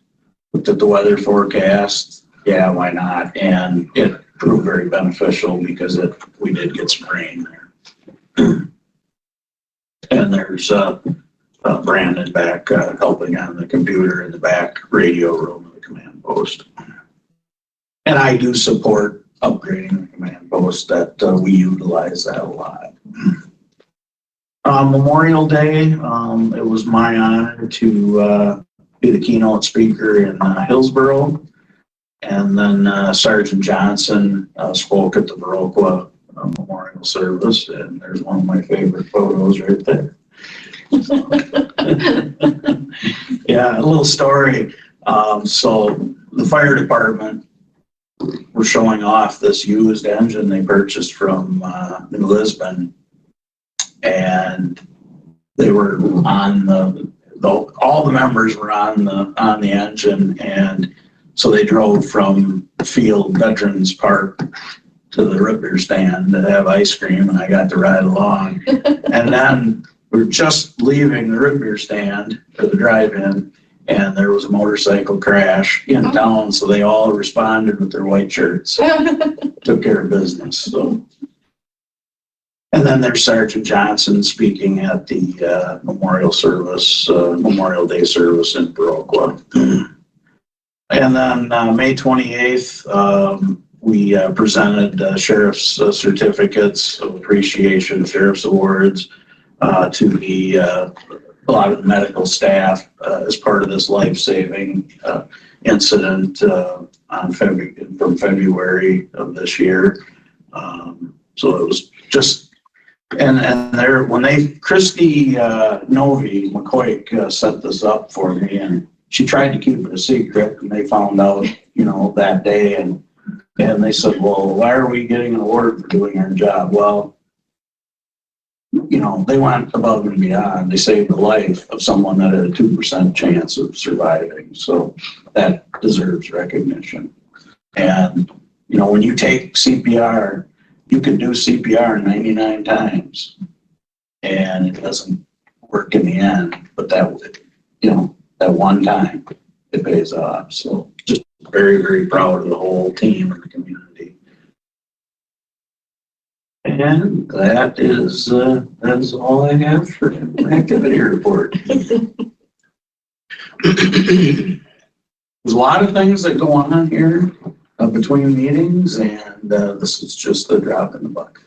Looked at the weather forecast. Yeah, why not? And it proved very beneficial because we did get some rain there. And there's Brandon back helping on the computer in the back radio room of the command post. And I do support upgrading the command post. That we utilize that a lot. Memorial Day, it was my honor to be the keynote speaker in Hillsborough. And then Sergeant Johnson spoke at the Viroqua Memorial Service, and there's one of my favorite photos right there. Yeah, a little story. So the fire department were showing off this used engine they purchased from New Lisbon, and they were on all the members were on the engine, and so they drove from Field Veterans Park to the root beer stand to have ice cream, and I got to ride along. And then we were just leaving the root beer stand for the drive-in, and there was a motorcycle crash in town, so they all responded with their white shirts, took care of business. So, and then there's Sergeant Johnson speaking at the Memorial Day service in Viroqua. And then May 28th, we presented sheriff's certificates of appreciation, sheriff's awards to a lot of the medical staff as part of this life-saving incident from February of this year. So it was just, and there, Christy Novi McCoy set this up for me, and she tried to keep it a secret, and they found out, that day, and they said, well, why are we getting an award for doing our job? Well, they went above and beyond. They saved the life of someone that had a 2% chance of surviving. So that deserves recognition. And, when you take CPR, you can do CPR 99 times and it doesn't work in the end, but that one time it pays off. So just very, very proud of the whole team and the community. And that is all I have for the activity report. There's a lot of things that go on here between meetings, and this is just a drop in the bucket.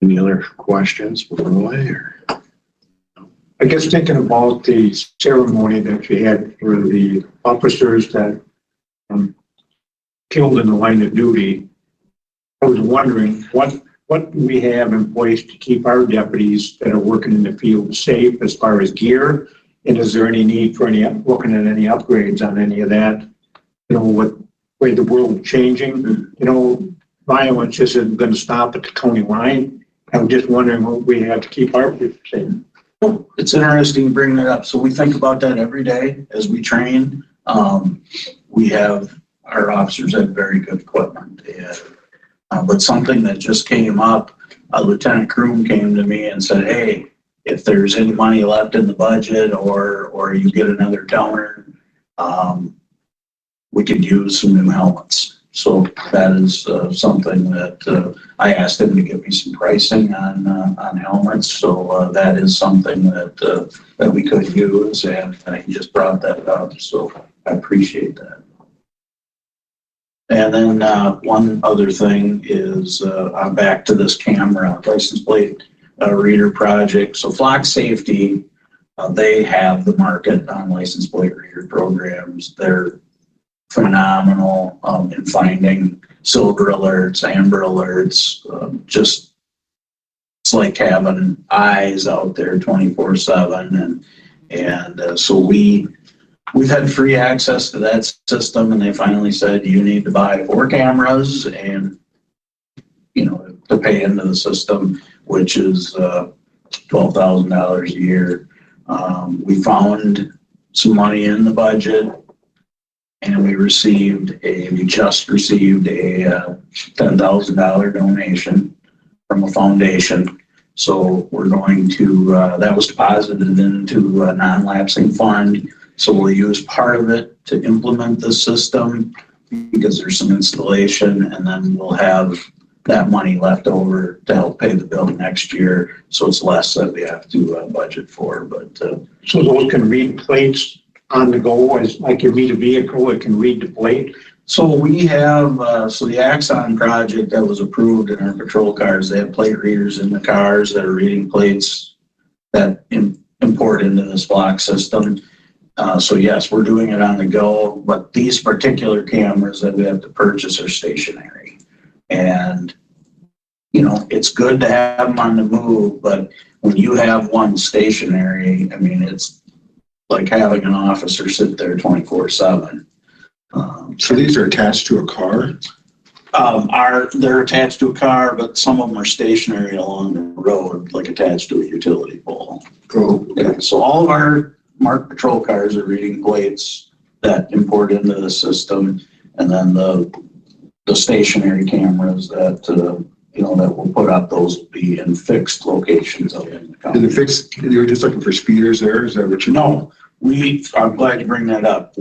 Any other questions for Roy? I guess thinking about the ceremony that we had for the officers that killed in the line of duty, I was wondering what do we have in place to keep our deputies that are working in the field safe as far as gear? And is there any need for looking at any upgrades on any of that? With the way the world is changing, violence isn't going to stop at the county line. I'm just wondering what we have to keep our people safe. It's interesting to bring that up. So we think about that every day as we train. Our officers have very good equipment. But something that just came up, Lieutenant Kroom came to me and said, hey, if there's any money left in the budget or you get another donor, we could use some new helmets. So that is something that I asked him to give me some pricing on helmets. So that is something that we could use, and he just brought that up. So I appreciate that. And then one other thing is I'm back to this camera license plate reader project. So Flock Safety, they have the market on license plate reader programs. They're phenomenal in finding silver alerts, amber alerts. It's like having eyes out there 24/7, and so we've had free access to that system, and they finally said you need to buy 4 cameras and to pay into the system, which is $12,000 a year. We found some money in the budget. And we just received a $10,000 donation from a foundation. So we're going to, that was deposited into a non-lapsing fund. So we'll use part of it to implement this system because there's some installation, and then we'll have that money left over to help pay the bill next year. So it's less that we have to budget for. But so those can read plates on the go, as like you read a vehicle, it can read the plate. So we have, the Axon project that was approved in our patrol cars, they have plate readers in the cars that are reading plates that import into this Flock system. So yes, we're doing it on the go, but these particular cameras that we have to purchase are stationary. And, you know, it's good to have them on the move, but when you have one stationary, I mean, it's like having an officer sit there 24/7. So these are attached to a car? They're attached to a car, but some of them are stationary along the road, like attached to a utility pole. Oh, Yeah, so all of our marked patrol cars are reading plates that import into the system, and then the stationary cameras that, you know, that we'll put up, those will be in fixed locations out in the and county. the fixed, you were just looking for speeders there, is that what you? No, I'm glad you bring that up.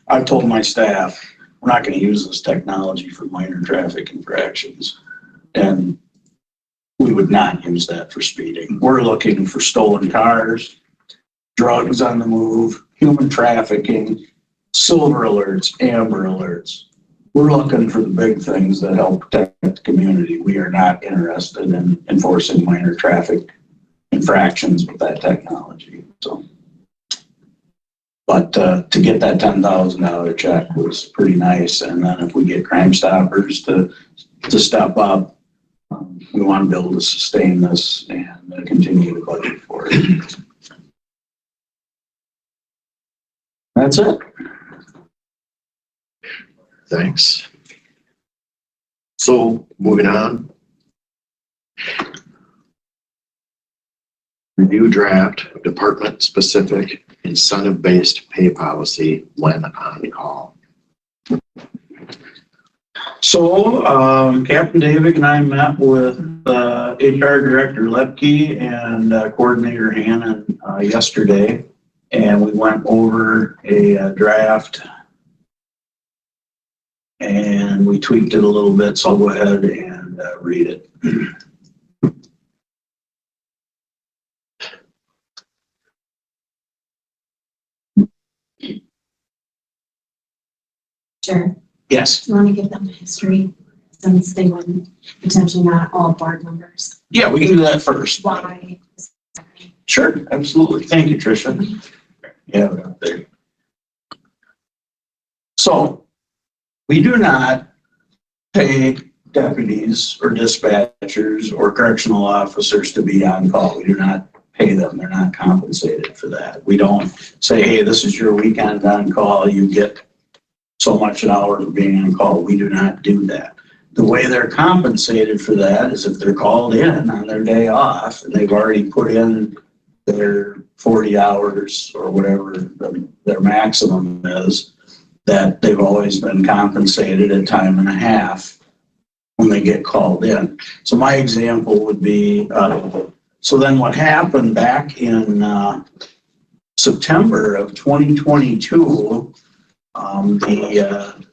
I've told my staff, we're not gonna use this technology for minor traffic infractions. And we would not use that for speeding. We're looking for stolen cars, drugs on the move, human trafficking, silver alerts, amber alerts. We're looking for the big things that help protect the community. We are not interested in enforcing minor traffic infractions with that technology, so. But to get that $10,000 check was pretty nice. And then if we get Crime Stoppers to step up, we want to be able to sustain this and continue to budget for it. That's it. Thanks. So moving on. Review draft of department-specific incentive-based pay policy when on call. So Captain David and I met with HR Director Lepke and Coordinator Hannon yesterday, and we went over a draft and we tweaked it a little bit, so I'll go ahead and read it. Sure. Yes. Do you want to give them a history since they were potentially not all board members? Yeah, we can do that first. Why? Sure, absolutely. Thank you, Tricia. Yeah, we're up there. So we do not pay deputies or dispatchers or correctional officers to be on call. We do not pay them. They're not compensated for that. We don't say, hey, this is your weekend on call. You get so much an hour for being on call. We do not do that. The way they're compensated for that is if they're called in on their day off and they've already put in their 40 hours or whatever their maximum is, that they've always been compensated at time and a half when they get called in. So my example would be, so then what happened back in September of 2022, the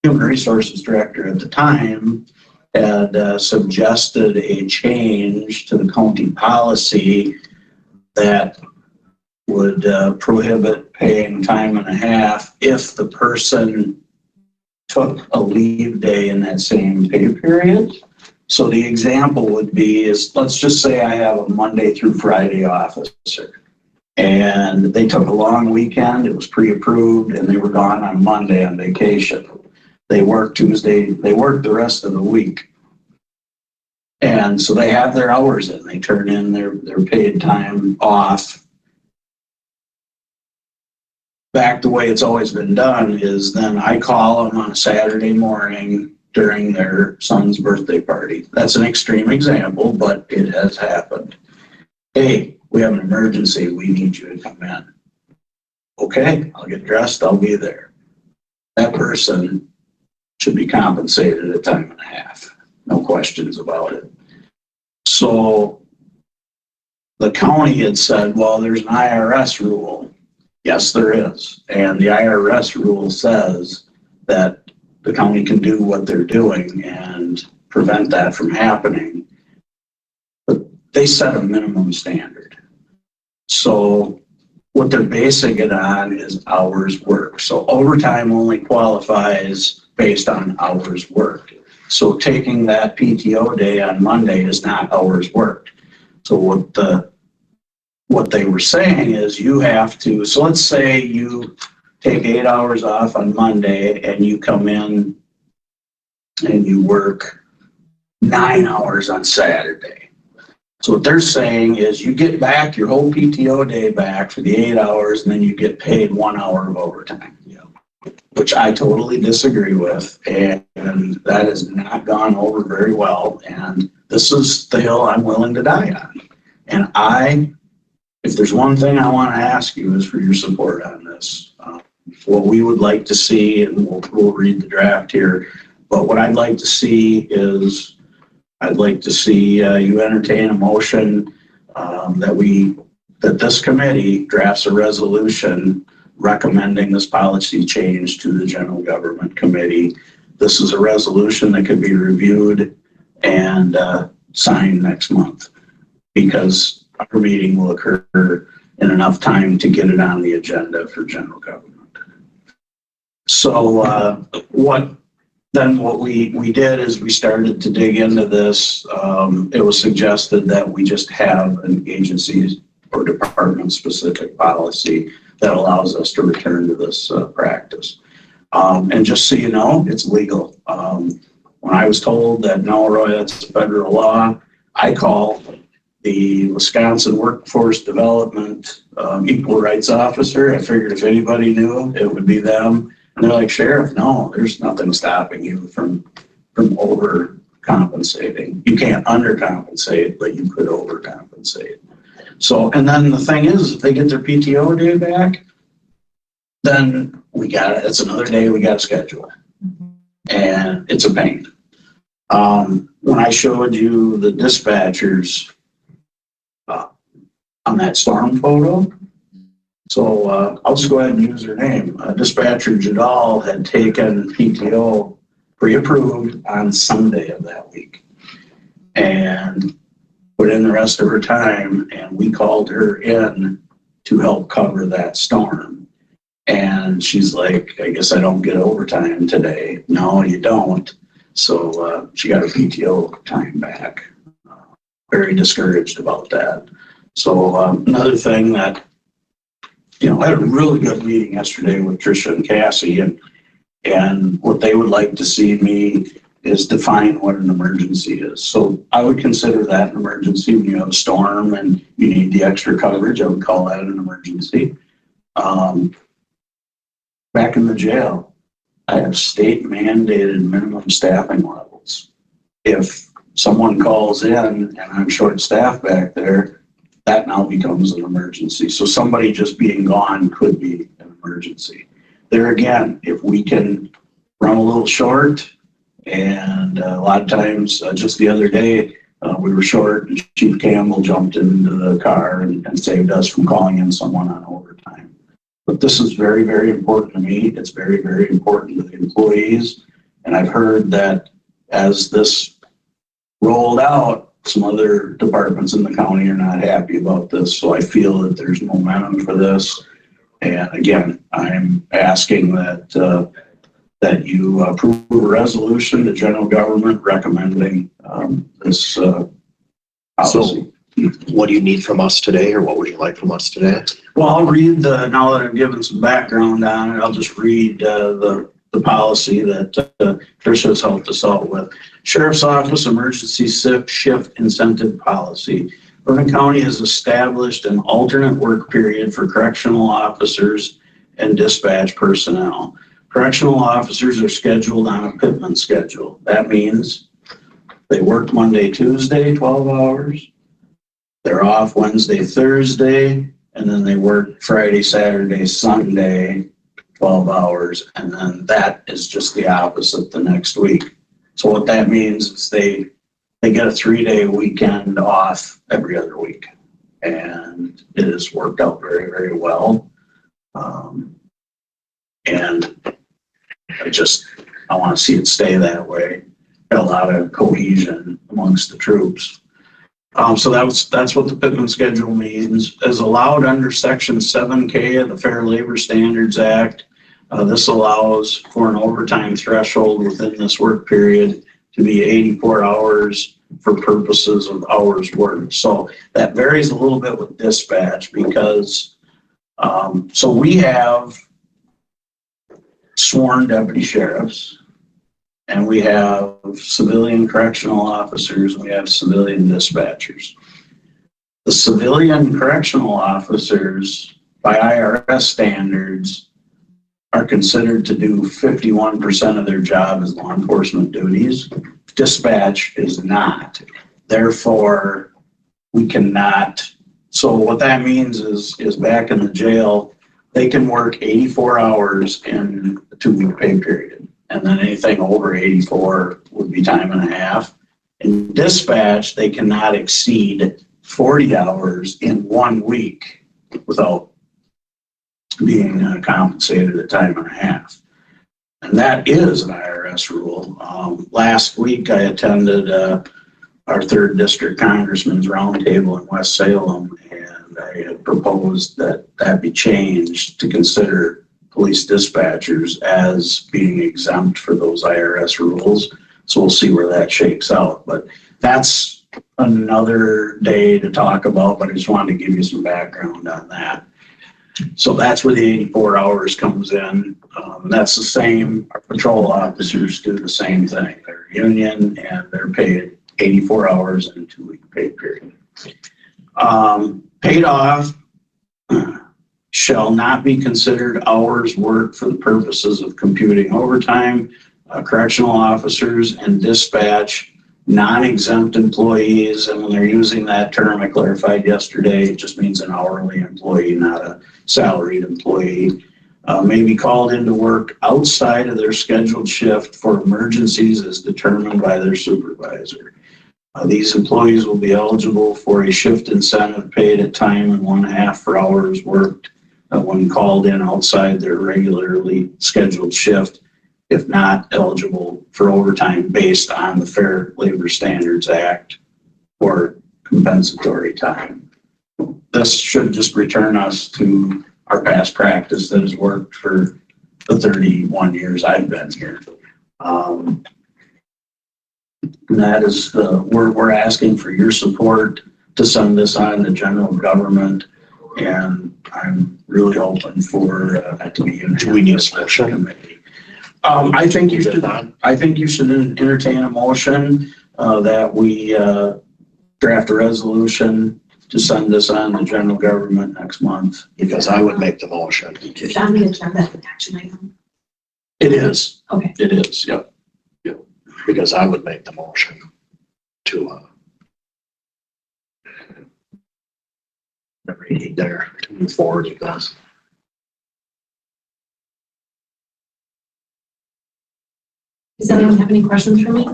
Human Resources Director at the time had suggested a change to the county policy that would prohibit paying time and a half if the person took a leave day in that same pay period. So the example would be is, let's just say I have a Monday through Friday officer and they took a long weekend, it was pre-approved, and they were gone on Monday on vacation. They worked Tuesday, they worked the rest of the week. And so they have their hours in, they turn in their paid time off. Back the way it's always been done is then I call them on a Saturday morning during their son's birthday party. That's an extreme example, but it has happened. Hey, we have an emergency, we need you to come in. Okay, I'll get dressed, I'll be there. That person should be compensated at time and a half. No questions about it. So the county had said, well, there's an IRS rule. Yes, there is. And the IRS rule says that the county can do what they're doing and prevent that from happening. But they set a minimum standard. So what they're basing it on is hours worked. So overtime only qualifies based on hours worked. So taking that PTO day on Monday is not hours worked. So what the what they were saying is you have to, so let's say you take 8 hours off on Monday and you come in and you work 9 hours on Saturday. So what they're saying is you get back your whole PTO day back for the 8 hours, and then you get paid 1 hour of overtime, which I totally disagree with. And that has not gone over very well. And this is the hill I'm willing to die on. And if there's one thing I want to ask you is for your support on this. What we would like to see, and we'll read the draft here, but what I'd like to see is I'd like to see you entertain a motion that this committee drafts a resolution recommending this policy change to the General Government Committee. This is a resolution that could be reviewed and signed next month, because our meeting will occur in enough time to get it on the agenda for general government. So what we did is we started to dig into this. It was suggested that we just have an agency or department specific policy that allows us to return to this practice. And just so you know, it's legal. When I was told that no, Roy, that's federal law, I called the Wisconsin Workforce Development Equal Rights Officer. I figured if anybody knew, it would be them. And they're like, Sheriff, no, there's nothing stopping you from overcompensating. You can't undercompensate, but you could overcompensate. So, and then the thing is, if they get their PTO day back, then it's another day we got to schedule. And it's a pain. When I showed you the dispatchers on that storm photo, so I'll just go ahead and use her name. Dispatcher Jadal had taken PTO pre-approved on Sunday of that week and put in the rest of her time, and we called her in to help cover that storm. And she's like, I guess I don't get overtime today. No, you don't. So she got her PTO time back. Very discouraged about that. So another thing that, I had a really good meeting yesterday with Tricia and Cassie, and what they would like to see me is define what an emergency is. So I would consider that an emergency when you have a storm and you need the extra coverage. I would call that an emergency. Back in the jail, I have state mandated minimum staffing levels. If someone calls in and I'm short staffed back there, that now becomes an emergency. So somebody just being gone could be an emergency. There again, if we can run a little short, and a lot of times, just the other day, we were short and Chief Campbell jumped into the car and saved us from calling in someone on overtime. But this is very, very important to me. It's very, very important to the employees. And I've heard that as this rolled out, some other departments in the county are not happy about this. So I feel that there's momentum for this. And again, I'm asking that that you approve a resolution to general government recommending this policy. So what do you need from us today, or what would you like from us today? Well, I'll read now that I've given some background on it, I'll just read the policy that Tricia has helped us out with. Sheriff's Office Emergency Shift Incentive Policy. Vernon County has established an alternate work period for correctional officers and dispatch personnel. Correctional officers are scheduled on a Pittman schedule. That means they work Monday, Tuesday, 12 hours. They're off Wednesday, Thursday, and then they work Friday, Saturday, Sunday, 12 hours. And then that is just the opposite the next week. So what that means is they get a 3-day weekend off every other week. And it has worked out very, very well. And I want to see it stay that way. Got a lot of cohesion amongst the troops. So that's what the Pittman schedule means. As allowed under Section 7K of the Fair Labor Standards Act, this allows for an overtime threshold within this work period to be 84 hours for purposes of hours worked. So that varies a little bit with dispatch because, so we have sworn deputy sheriffs, and we have civilian correctional officers, and we have civilian dispatchers. The civilian correctional officers, by IRS standards, are considered to do 51% of their job as law enforcement duties. Dispatch is not. Therefore, we cannot. So what that means is back in the jail, they can work 84 hours in a 2-week pay period. And then anything over 84 would be time and a half. In dispatch, they cannot exceed 40 hours in 1 week without being compensated at time and a half. And that is an IRS rule. Last week, I attended our 3rd District Congressman's Roundtable in West Salem, and I had proposed that that be changed to consider police dispatchers as being exempt for those IRS rules. So we'll see where that shakes out. But that's another day to talk about, but I just wanted to give you some background on that. So that's where the 84 hours comes in. That's the same, our patrol officers do the same thing. They're union and they're paid 84 hours in a 2-week pay period. Paid off shall not be considered hours worked for the purposes of computing overtime. Correctional officers and dispatch, non-exempt employees, and when they're using that term, I clarified yesterday, it just means an hourly employee, not a salaried employee, may be called into work outside of their scheduled shift for emergencies as determined by their supervisor. These employees will be eligible for a shift incentive paid at time and 1/2 for hours worked when called in outside their regularly scheduled shift, if not eligible for overtime based on the Fair Labor Standards Act or compensatory time. This should just return us to our past practice that has worked for the 31 years I've been here. And that is, we're asking for your support to send this on to general government, and I'm really hoping for that to be unanimous. Do we need a special committee? I think you should entertain a motion that we draft a resolution to send this on to general government next month. Because I would make the motion. Is on the agenda as an action item? It is. Okay. It is, yep. Because I would make the motion to there to move forward with this. Does anyone have any questions for me?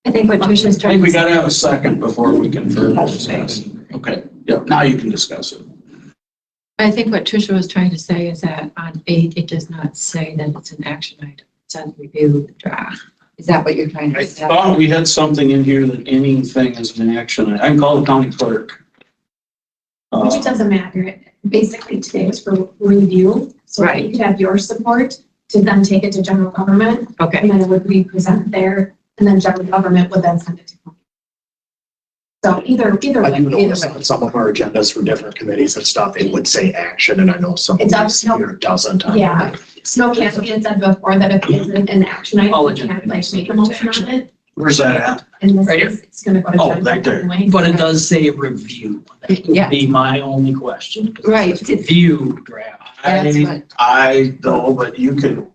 I think what Trish is I trying think to we say. gotta have a second before we can further discuss. Okay, yeah, now you can discuss it. I think what Tricia was trying to say is that on 8, it does not say that it's an action item. It says review the draft. Is that what you're trying I to say? thought we had something in here that anything is an action. I can call the county clerk. Which doesn't matter. Basically, today was for review. So Right. you could have your support to then take it to general government, Okay, and then it would be presented there, and then general government would then send it to me. So either I do way, know either some way. some of our agendas for different committees and stuff, it would say action, and I know some of It does, these here doesn't. Yeah. Snow Canopy had said before that if it's an action All item, you agenda can't like make a motion on it. Where's that at? And this Right is, it's gonna go to Oh, general right there. anyway. But it does say review. That would Yeah. be my only question. Right. Review draft. That's what, I know, but you can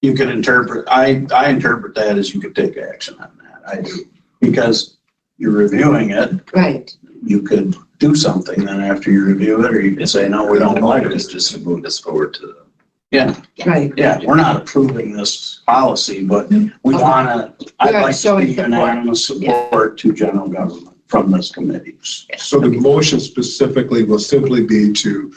interpret, I interpret that as you could take action on that. I do. Because you're reviewing it, right. you could do something then after you review it, or you could say, no, we don't like it. just move this forward to. Yeah, Right. yeah, we're not approving this policy, but we wanna, I'd Yeah, like to showing see support. unanimous support to general government from this committee. So the motion specifically will simply be to,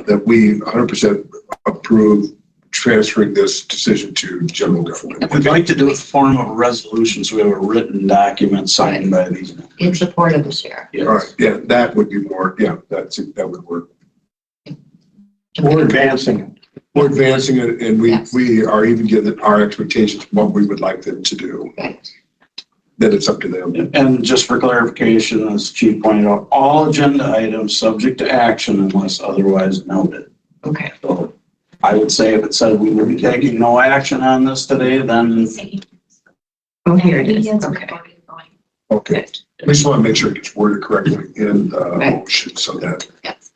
that we 100% approve transferring this decision to general government. We'd like to do it in the form of a resolution, so we have a written document signed by these. In support of the sheriff. Yes. All right, yeah, that would be more, yeah, that would work. We're advancing it. We're advancing it and Yes. we are even giving our expectations, what we would like them to do. Right. Then it's up to them. And just for clarification, as Chief pointed out, all agenda items subject to action unless otherwise noted. Okay. So I would say if it said we will be taking no action on this today, then Oh, here it is. Yes, Okay. Okay. We just want to make sure it gets worded correctly in the Right. motion so that. Yes.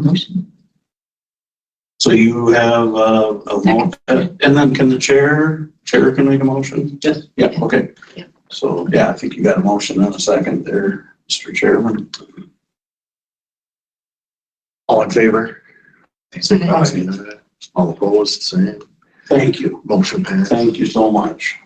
Motion. so you have a motion, and then can the chair can make a motion? Yes. Yeah, okay. Yeah. So, yeah, I think you got a motion and a second there, Mr. Chairman. All in favor? All opposed, same. Thank you. Motion passed. Thank you so much.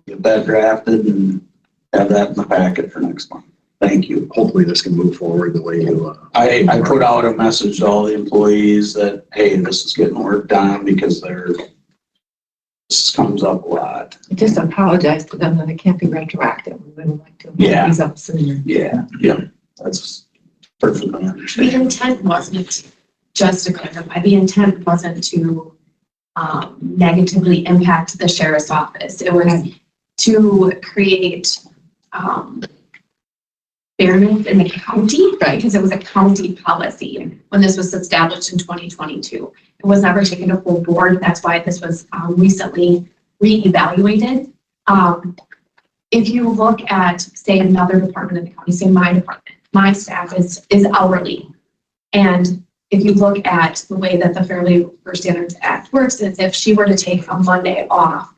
Get that drafted and have that in the packet for next month. Thank you. Hopefully this can move forward the way you, I put out a message to all the employees that, hey, this is getting worked on because this comes up a lot. Just apologize to them that it can't be retroactive. We would like to. Yeah. These up sooner. Yeah, that's perfectly The understandable. intent wasn't, just to clarify, the intent wasn't to negatively impact the sheriff's office. It was to create fairness in the county, Right. because it was a county policy when this was established in 2022. It was never taken to full board. That's why this was recently reevaluated. If you look at, say, another department in the county, say my department, my staff is hourly. And if you look at the way that the Fair Labor Standards Act works, is if she were to take a Monday off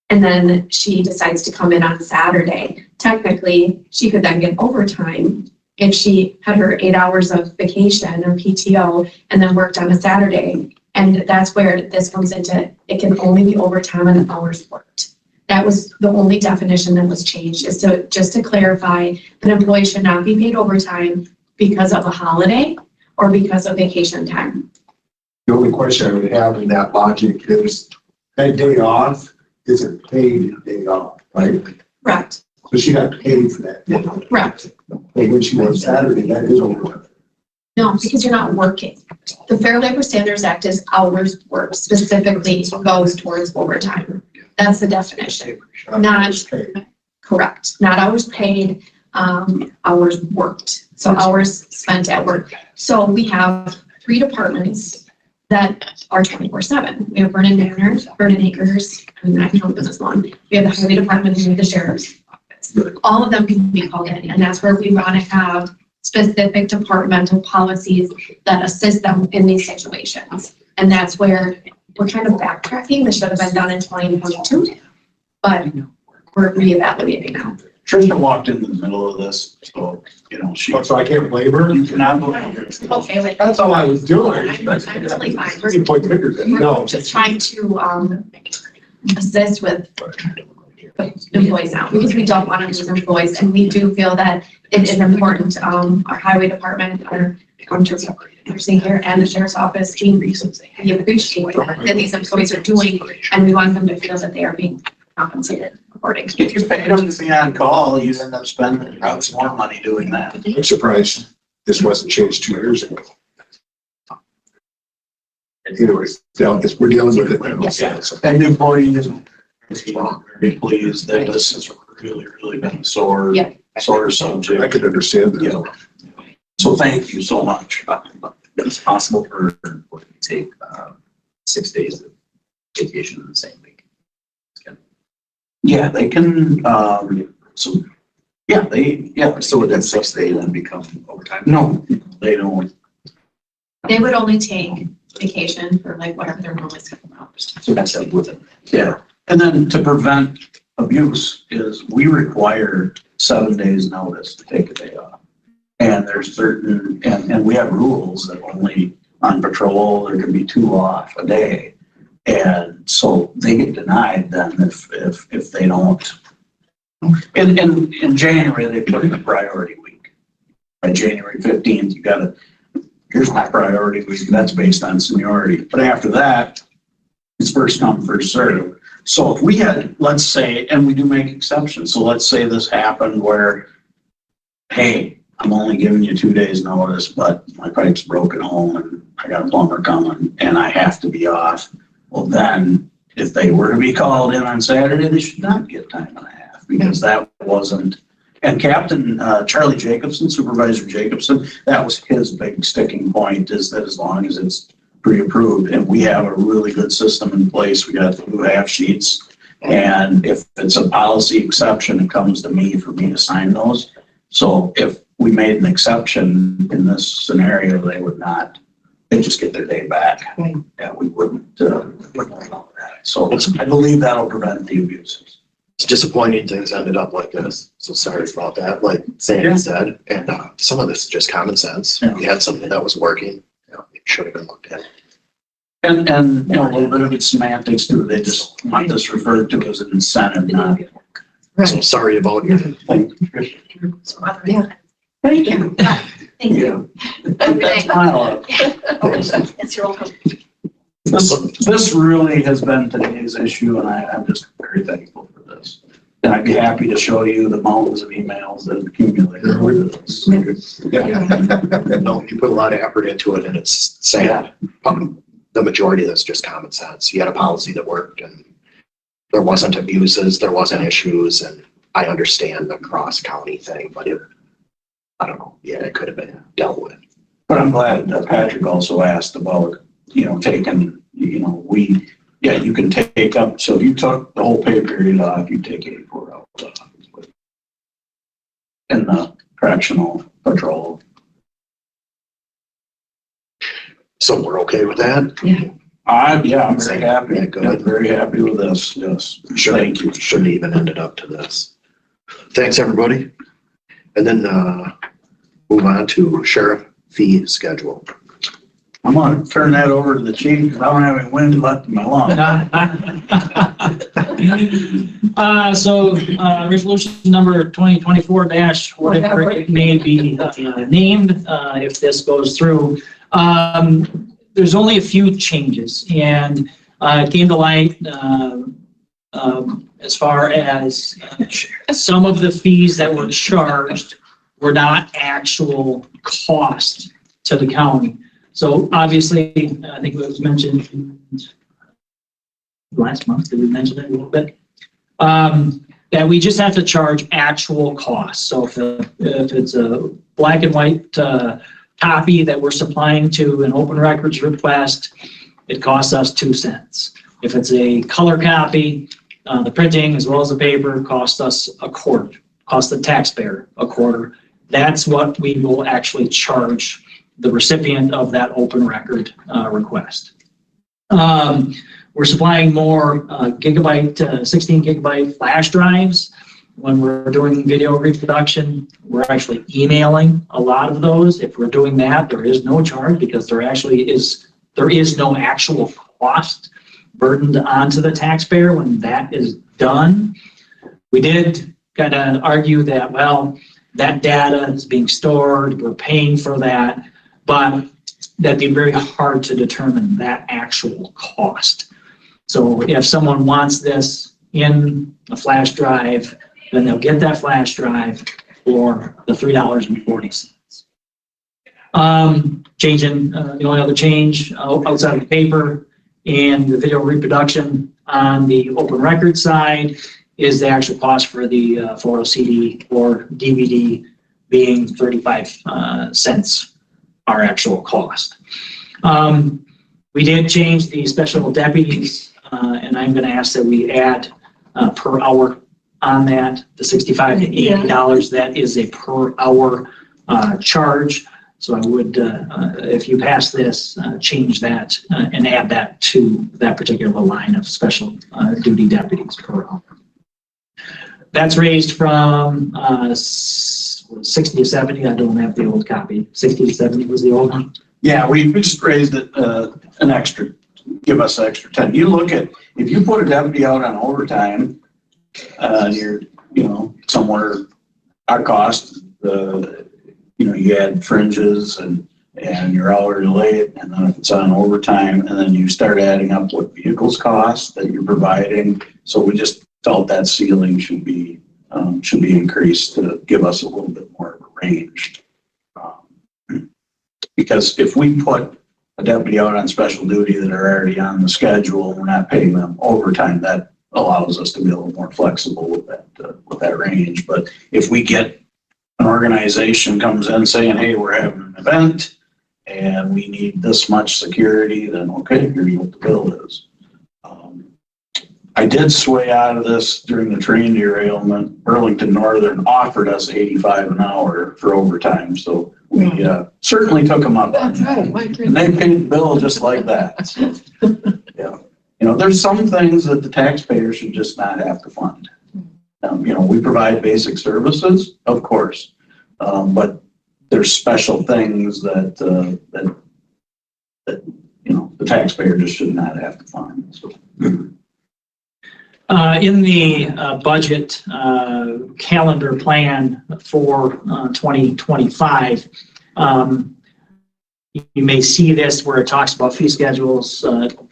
and then she decides to come in on Saturday, technically she could then get overtime if she had her 8 hours of vacation or PTO and then worked on a Saturday. And that's where this comes into, it can only be overtime on the hours worked. That was the only definition that was changed, is to, just to clarify, an employee should not be paid overtime because of a holiday or because of vacation time. The only question I would have in that logic is that day off is a paid day off, right? Correct, So she got paid for that. day. correct. And when she works Saturday, that is overtime. No, because you're not working. The Fair Labor Standards Act is hours worked, specifically goes towards overtime. That's the definition. Not, correct, not hours paid, hours worked. So hours spent at work. So we have 3 departments that are 24/7. We have Vernon Manor, Vernon Acres, and I can count them as one. We have the highway department and we have the sheriff's office. All of them can be called in, and that's where we want to have specific departmental policies that assist them in these situations. And that's where we're kind of backtracking. This should have been done in 2022, but we're reevaluating now. Trisha walked into the middle of this, so, So I can't blame her? you cannot blame her. Okay, wait. That's all I was doing. I'm totally fine. You can point fingers at me. No. We're just trying to assist with employees now, because we don't want to lose employees, and we do feel that it is important. Our highway department, our nursing care, and the sheriff's office, we appreciate that these employees are doing, and we want them to feel that they are being compensated accordingly. If you paid them to be on call, you end up spending probably more money doing that. I'm surprised this wasn't changed 2 years ago. Anyways, we're dealing with it now. Yes. And the employees, very pleased that this has really been a sore subject. I could understand that. Yeah. So thank you so much. It's possible for an employee to take 6 days of vacation in the same week. Yeah, they can, so would that 6 day then become overtime? no, they don't. They would only take vacation for like whatever their normal scheduled hours. So that's it with it. Yeah, and then to prevent abuse is we require 7 days notice to take a day off. And there's certain, and we have rules that only on patrol, there can be 2 off a day. And so they get denied then if they don't. In January, they put in a priority week. By January 15th, here's my priority week, that's based on seniority. But after that, it's first come, first served. So if we had, let's say, and we do make exceptions, so let's say this happened where, hey, I'm only giving you 2 days notice, but my pipe's broken home and I got a plumber coming and I have to be off. Well, then if they were to be called in on Saturday, they should not get time and a half because that wasn't. And Captain Charlie Jacobson, Supervisor Jacobson, that was his big sticking point is that as long as it's pre-approved and we have a really good system in place, we got the blue half sheets. And if it's a policy exception, it comes to me for me to sign those. So if we made an exception in this scenario, they would not, they just get their day back. Right. Yeah, we wouldn't allow that. So I believe that'll prevent the abuses. It's disappointing things ended up like this. So sorry about that, like Sandy said. And some of this is just common sense. Yeah. We had something that was working. It should have been looked at. And, you know, a little bit of it's semantics too. They just want this referred to as an incentive, not. So Right. sorry about your Thank Yeah. Thank you. Thank you. It's your welcome. This really has been today's issue, and I'm just very thankful for this. And I'd be happy to show you the mountains of emails that have accumulated over this. No, you put a lot of effort into it and it's sad. The majority of this is just common sense. You had a policy that worked and there wasn't abuses, there wasn't issues, and I understand the cross-county thing, but I don't know, yeah, it could have been dealt with. But I'm glad that Patrick also asked about, you know, taking, you know, you can take up, so if you took the whole pay period off, you take 84 hours off. In the correctional patrol. So we're okay with that? I'm very happy. Yeah, good. I'm very happy with this, yes. Sure. Thank you. Shouldn't even ended up to this. Thanks, everybody. And then move on to sheriff fee schedule. I'm gonna turn that over to the chief because I don't have any wind left in my lungs. Resolution number 2024- whatever it may be named, if this goes through. There's only a few changes, and it came to light as far as some of the fees that were charged were not actual cost to the county. So obviously, I think it was mentioned last month, did we mention it a little bit? That we just have to charge actual costs. So if it's a black and white copy that we're supplying to an open records request, it costs us 2 cents. If it's a color copy, the printing as well as the paper costs us a quarter, costs the taxpayer a quarter. That's what we will actually charge the recipient of that open record request. We're supplying more 16 gigabyte flash drives. When we're doing video reproduction, we're actually emailing a lot of those. If we're doing that, there is no charge because there is no actual cost burdened onto the taxpayer when that is done. We did kind of argue that, well, that data is being stored, we're paying for that, but that'd be very hard to determine that actual cost. So if someone wants this in a flash drive, then they'll get that flash drive for the $3.40. Changing, the only other change outside of the paper and the video reproduction on the open record side is the actual cost for the photo CD or DVD being 35 cents, our actual cost. We did change the special deputies, and I'm going to ask that we add per hour on that, the $65 to $80. That is a per hour charge. So I would, if you pass this, change that and add that to that particular line of special duty deputies per hour. That's raised from 60 to 70. I don't have the old copy. 60 to 70 was the old one. Yeah, we just raised it an extra, give us an extra 10. You look at, if you put a deputy out on overtime, you're, somewhere, our cost, you add fringes and you're hourly late, and then if it's on overtime, and then you start adding up what vehicles cost that you're providing. So we just felt that ceiling should be increased to give us a little bit more of a range. Because if we put a deputy out on special duty that are already on the schedule, we're not paying them overtime. That allows us to be a little more flexible with that range. But if we get an organization comes in saying, hey, we're having an event and we need this much security, then okay, here's what the bill is. I did sway out of this during the train derailment. Burlington Northern offered us 85 an hour for overtime, so we certainly took them up on That's that. right. My And goodness. they paid the bill just like that. So, yeah. You know, there's some things that the taxpayer should just not have to fund. You know, we provide basic services, of course, but there's special things that you know, the taxpayer just should not have to fund. So. In the budget calendar plan for 2025, you may see this where it talks about fee schedules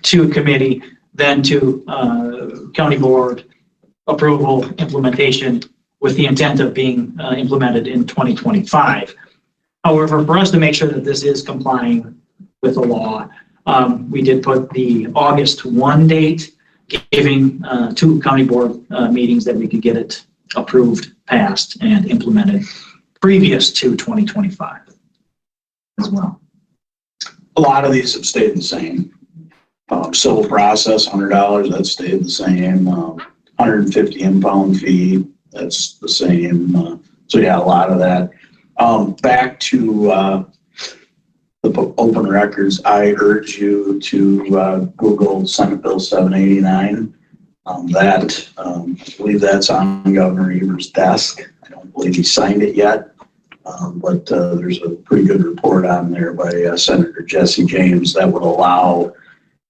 to committee, then to county board approval, implementation, with the intent of being implemented in 2025. However, for us to make sure that this is complying with the law, we did put the August 1 date, giving 2 county board meetings that we could get it approved, passed, and implemented previous to 2025 as well. A lot of these have stayed the same. Civil process, $100, that stayed the same. 150 impound fee, that's the same. So yeah, a lot of that. Back to the open records, I urge you to Google Senate Bill 789. I believe that's on Governor Evers' desk. I don't believe he signed it yet, but there's a pretty good report on there by Senator Jesse James that would allow.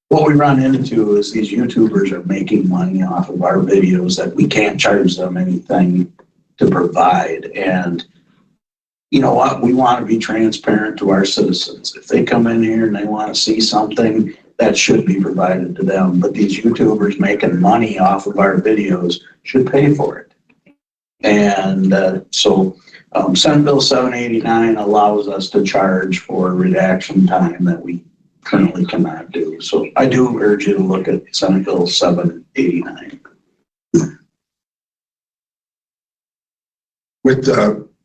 What we run into is these YouTubers are making money off of our videos that we can't charge them anything to provide. And you know what? We want to be transparent to our citizens. If they come in here and they want to see something, that should be provided to them. But these YouTubers making money off of our videos should pay for it. And so Senate Bill 789 allows us to charge for redaction time that we currently cannot do. So I do urge you to look at Senate Bill 789.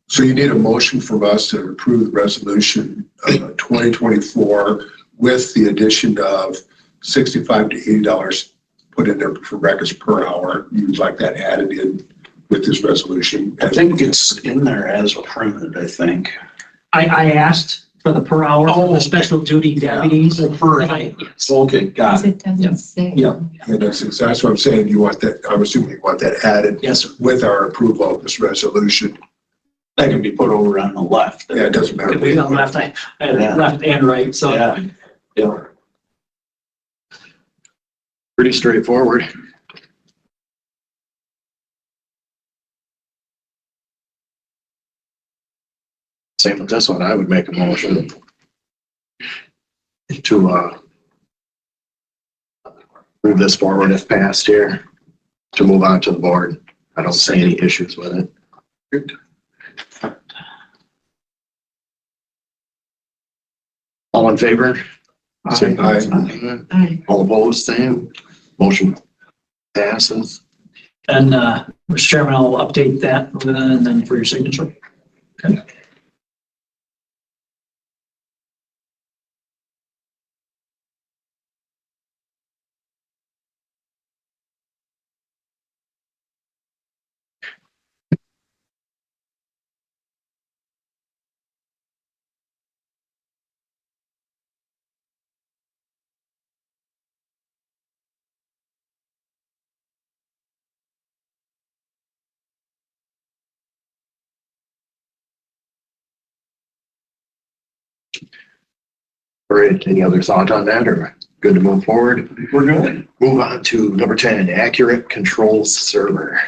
So you need a motion from us to approve the resolution 2024 with the addition of $65 to $80 put in there for records per hour. You'd like that added in with this resolution? I think it's in there as printed, I think. I asked for the per hour for the special duty deputies. Per And hour. Okay, got it. It doesn't say. Yeah. And that's what I'm saying. You want that, I'm assuming you want that added Yes, sir. with our approval of this resolution. That can be put over on the left. Yeah, it doesn't matter. We got left and right, so. Yeah. Yeah. Pretty straightforward. Same with this one, I would make a motion to move this forward if passed here, to move on to the board. I don't see any issues with it. Good. All in favor? Say Aye. Aye. All opposed, same. Motion passes. And Mr. Chairman, I'll update that and then for your signature. Okay. All right, any other thought on that, or good to move forward? We're good. Move on to number 10, accurate controls server.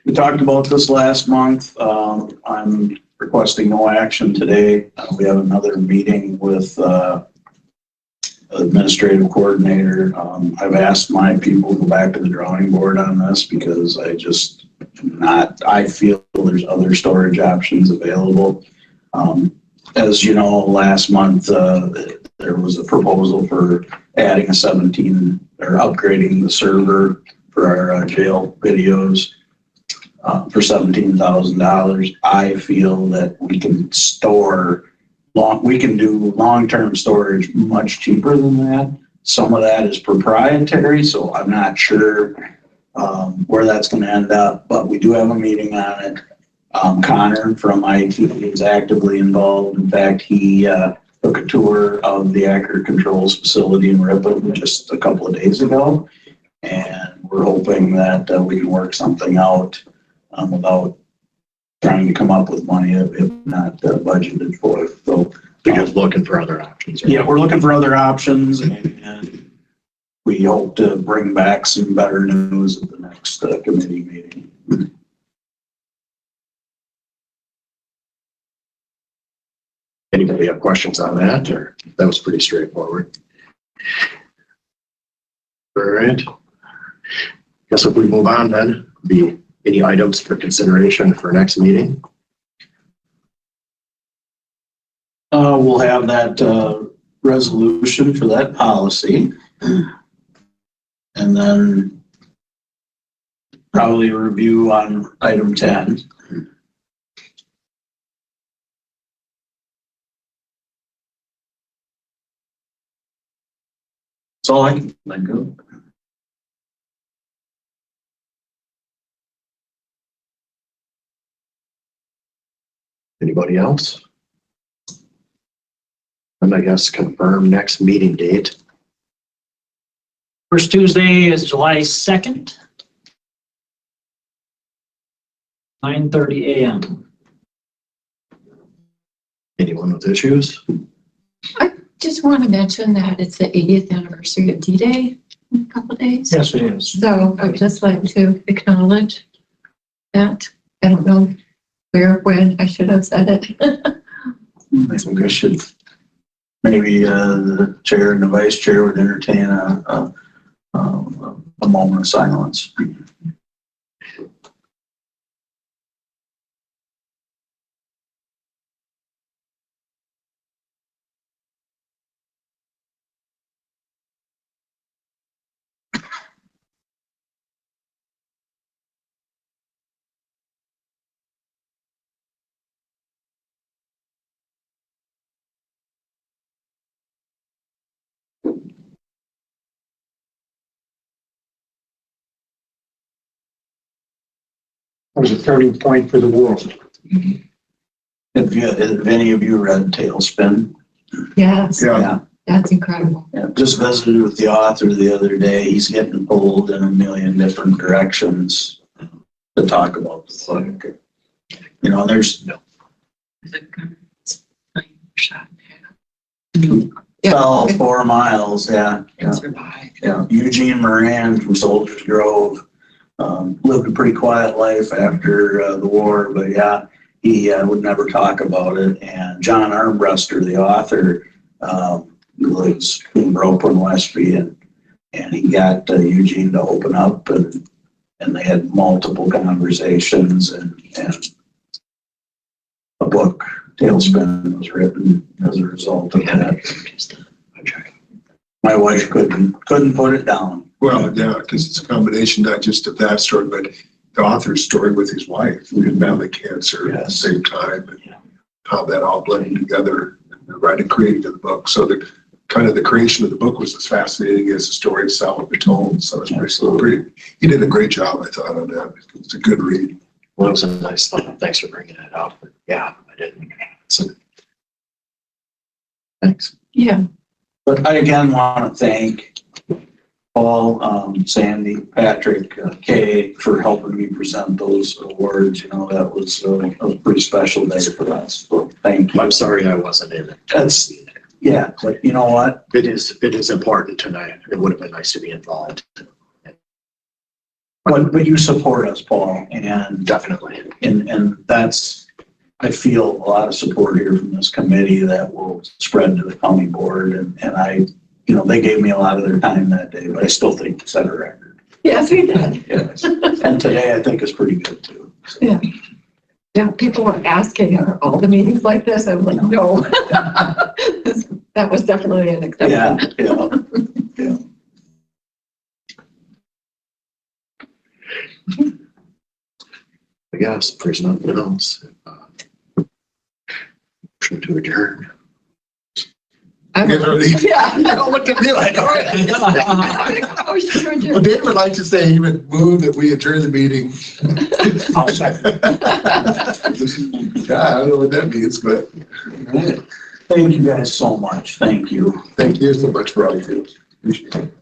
We talked about this last month. I'm requesting no action today. We have another meeting with administrative coordinator. I've asked my people to go back to the drawing board on this because I feel there's other storage options available. as you know, last month, there was a proposal for adding a 17 or upgrading the server for our jail videos for $17,000. I feel that we can do long-term storage much cheaper than that. Some of that is proprietary, so I'm not sure where that's going to end up, but we do have a meeting on it. Connor from IT is actively involved. In fact, he took a tour of the Accurate Controls facility in Ripon just a couple of days ago. And we're hoping that we can work something out without trying to come up with money if not budgeted for it. So We're just looking for other options. yeah, we're looking for other options, and we hope to bring back some better news at the next committee meeting. Anybody have questions on that, or that was pretty straightforward? All right. Guess if we move on then, be any items for consideration for next meeting? We'll have that resolution for that policy. And then probably a review on item 10. That's all I can think of. Anybody else? And I guess confirm next meeting date. First Tuesday is July 2nd. 9:30 a.m. Anyone with issues? Just want to mention that it's the 80th anniversary of D-Day in a couple of days. Yes, it is. So I would just like to acknowledge that. I don't know where, when I should have said it. I think I should, maybe the chair and the vice chair would entertain a moment of silence. It was a turning point for the world. Have any of you read Tailspin? Yes, Yeah. that's incredible. Yeah, just visited with the author the other day. He's getting pulled in a million different directions to talk about the book. You know, there's fell 4 miles, yeah. Yeah, Eugene Moran from Soldiers Grove lived a pretty quiet life after the war, but yeah, he would never talk about it. And John Armbruster, the author, lives in Broken, Westby, and he got Eugene to open up, and they had multiple conversations, and a book, Tailspin, was written as a result of that. My wife couldn't put it down. Well, yeah, because it's a combination, not just of that story, but the author's story with his wife, who had family cancer at the same time, and how that all blended together in the writing, creating of the book. So the kind of the creation of the book was as fascinating as the story itself had been told. So it's pretty, he did a great job, I thought, on that. It's a good read. Well, it was a nice thought. Thanks for bringing it up. But yeah, I didn't. So, thanks. Yeah. But I again want to thank Paul, Sandy, Patrick, Kay for helping me present those awards. You know, that was a pretty special day for us. So thank you. I'm sorry I wasn't in it. That's, yeah, but you know what? It is important tonight. It would have been nice to be involved. But you support us, Paul, and Definitely. and that's, I feel a lot of support here from this committee that will spread to the county board, and I, you know, they gave me a lot of their time that day, but I still think it set a record. Yes, we did. Yes. And today I think is pretty good too. So. Yeah. Yeah, people were asking, are all the meetings like this? I'm like, no. That was definitely an Yeah, exception. yeah. I guess if there's nothing else. Motion to adjourn. I'm- You guys ready? Yeah. Don't look at me like, all right. Oh, sure do. Well, Dave would like to say he would move that we adjourn the meeting. I'll second. Yeah, I don't know what that means, but Thank you guys so much. Thank you. thank you so much for all you do. Appreciate it.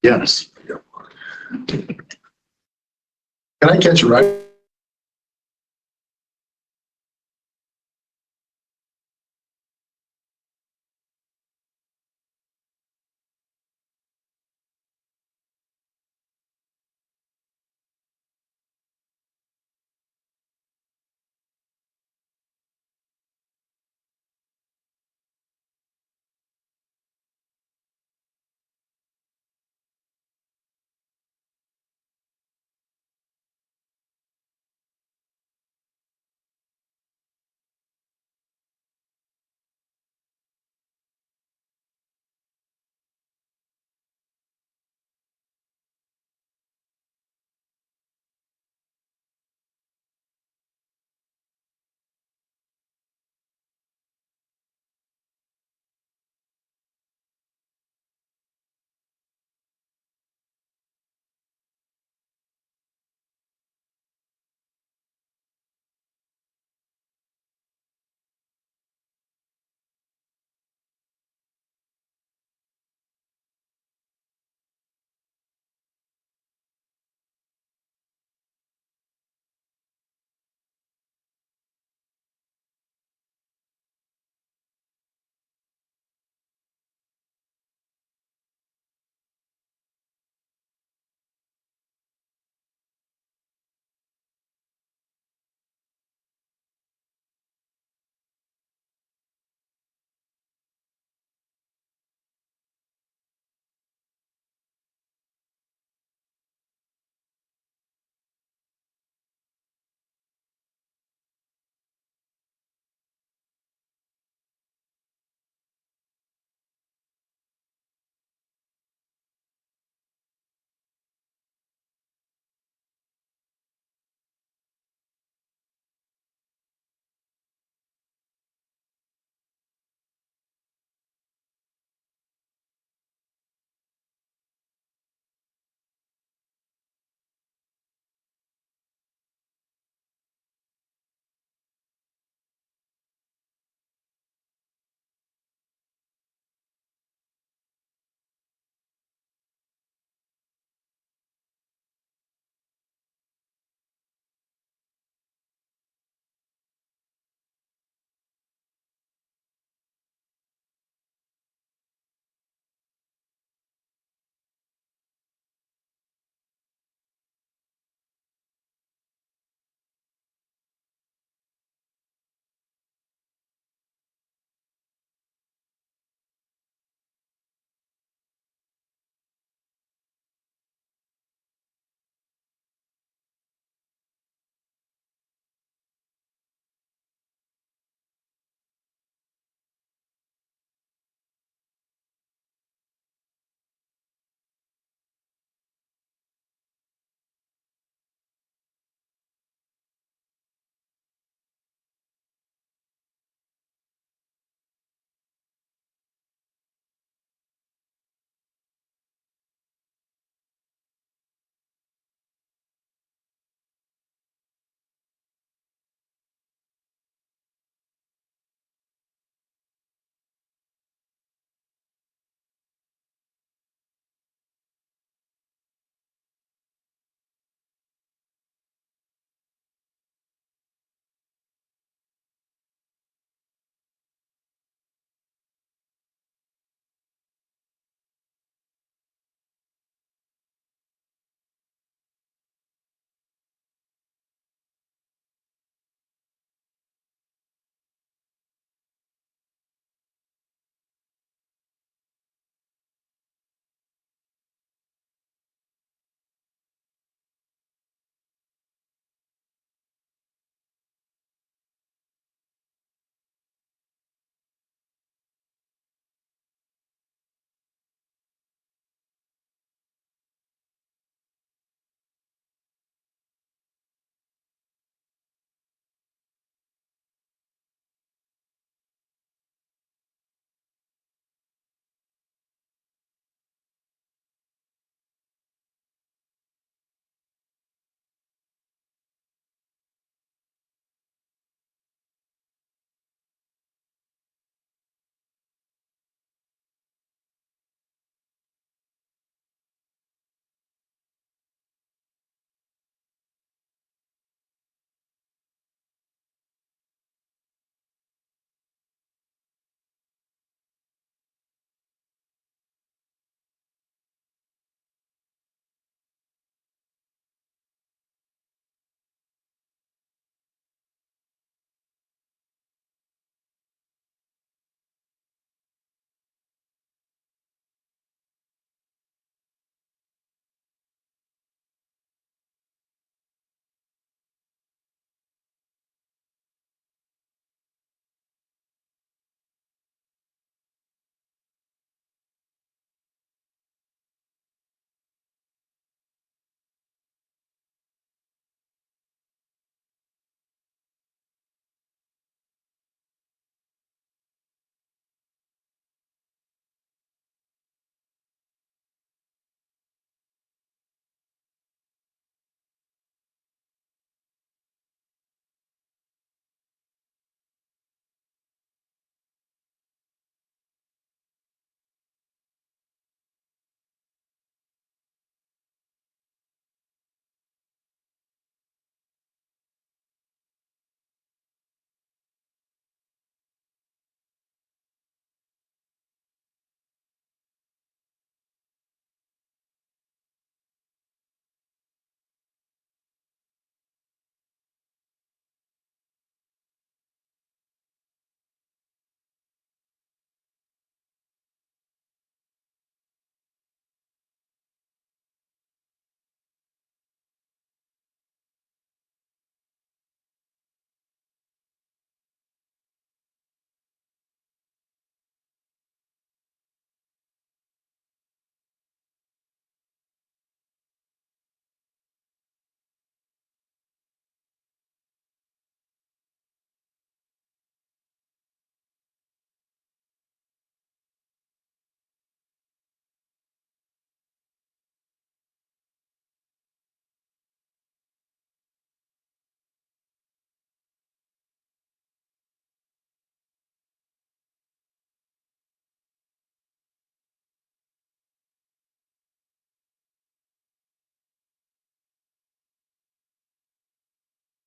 Yes. Can I catch a ride?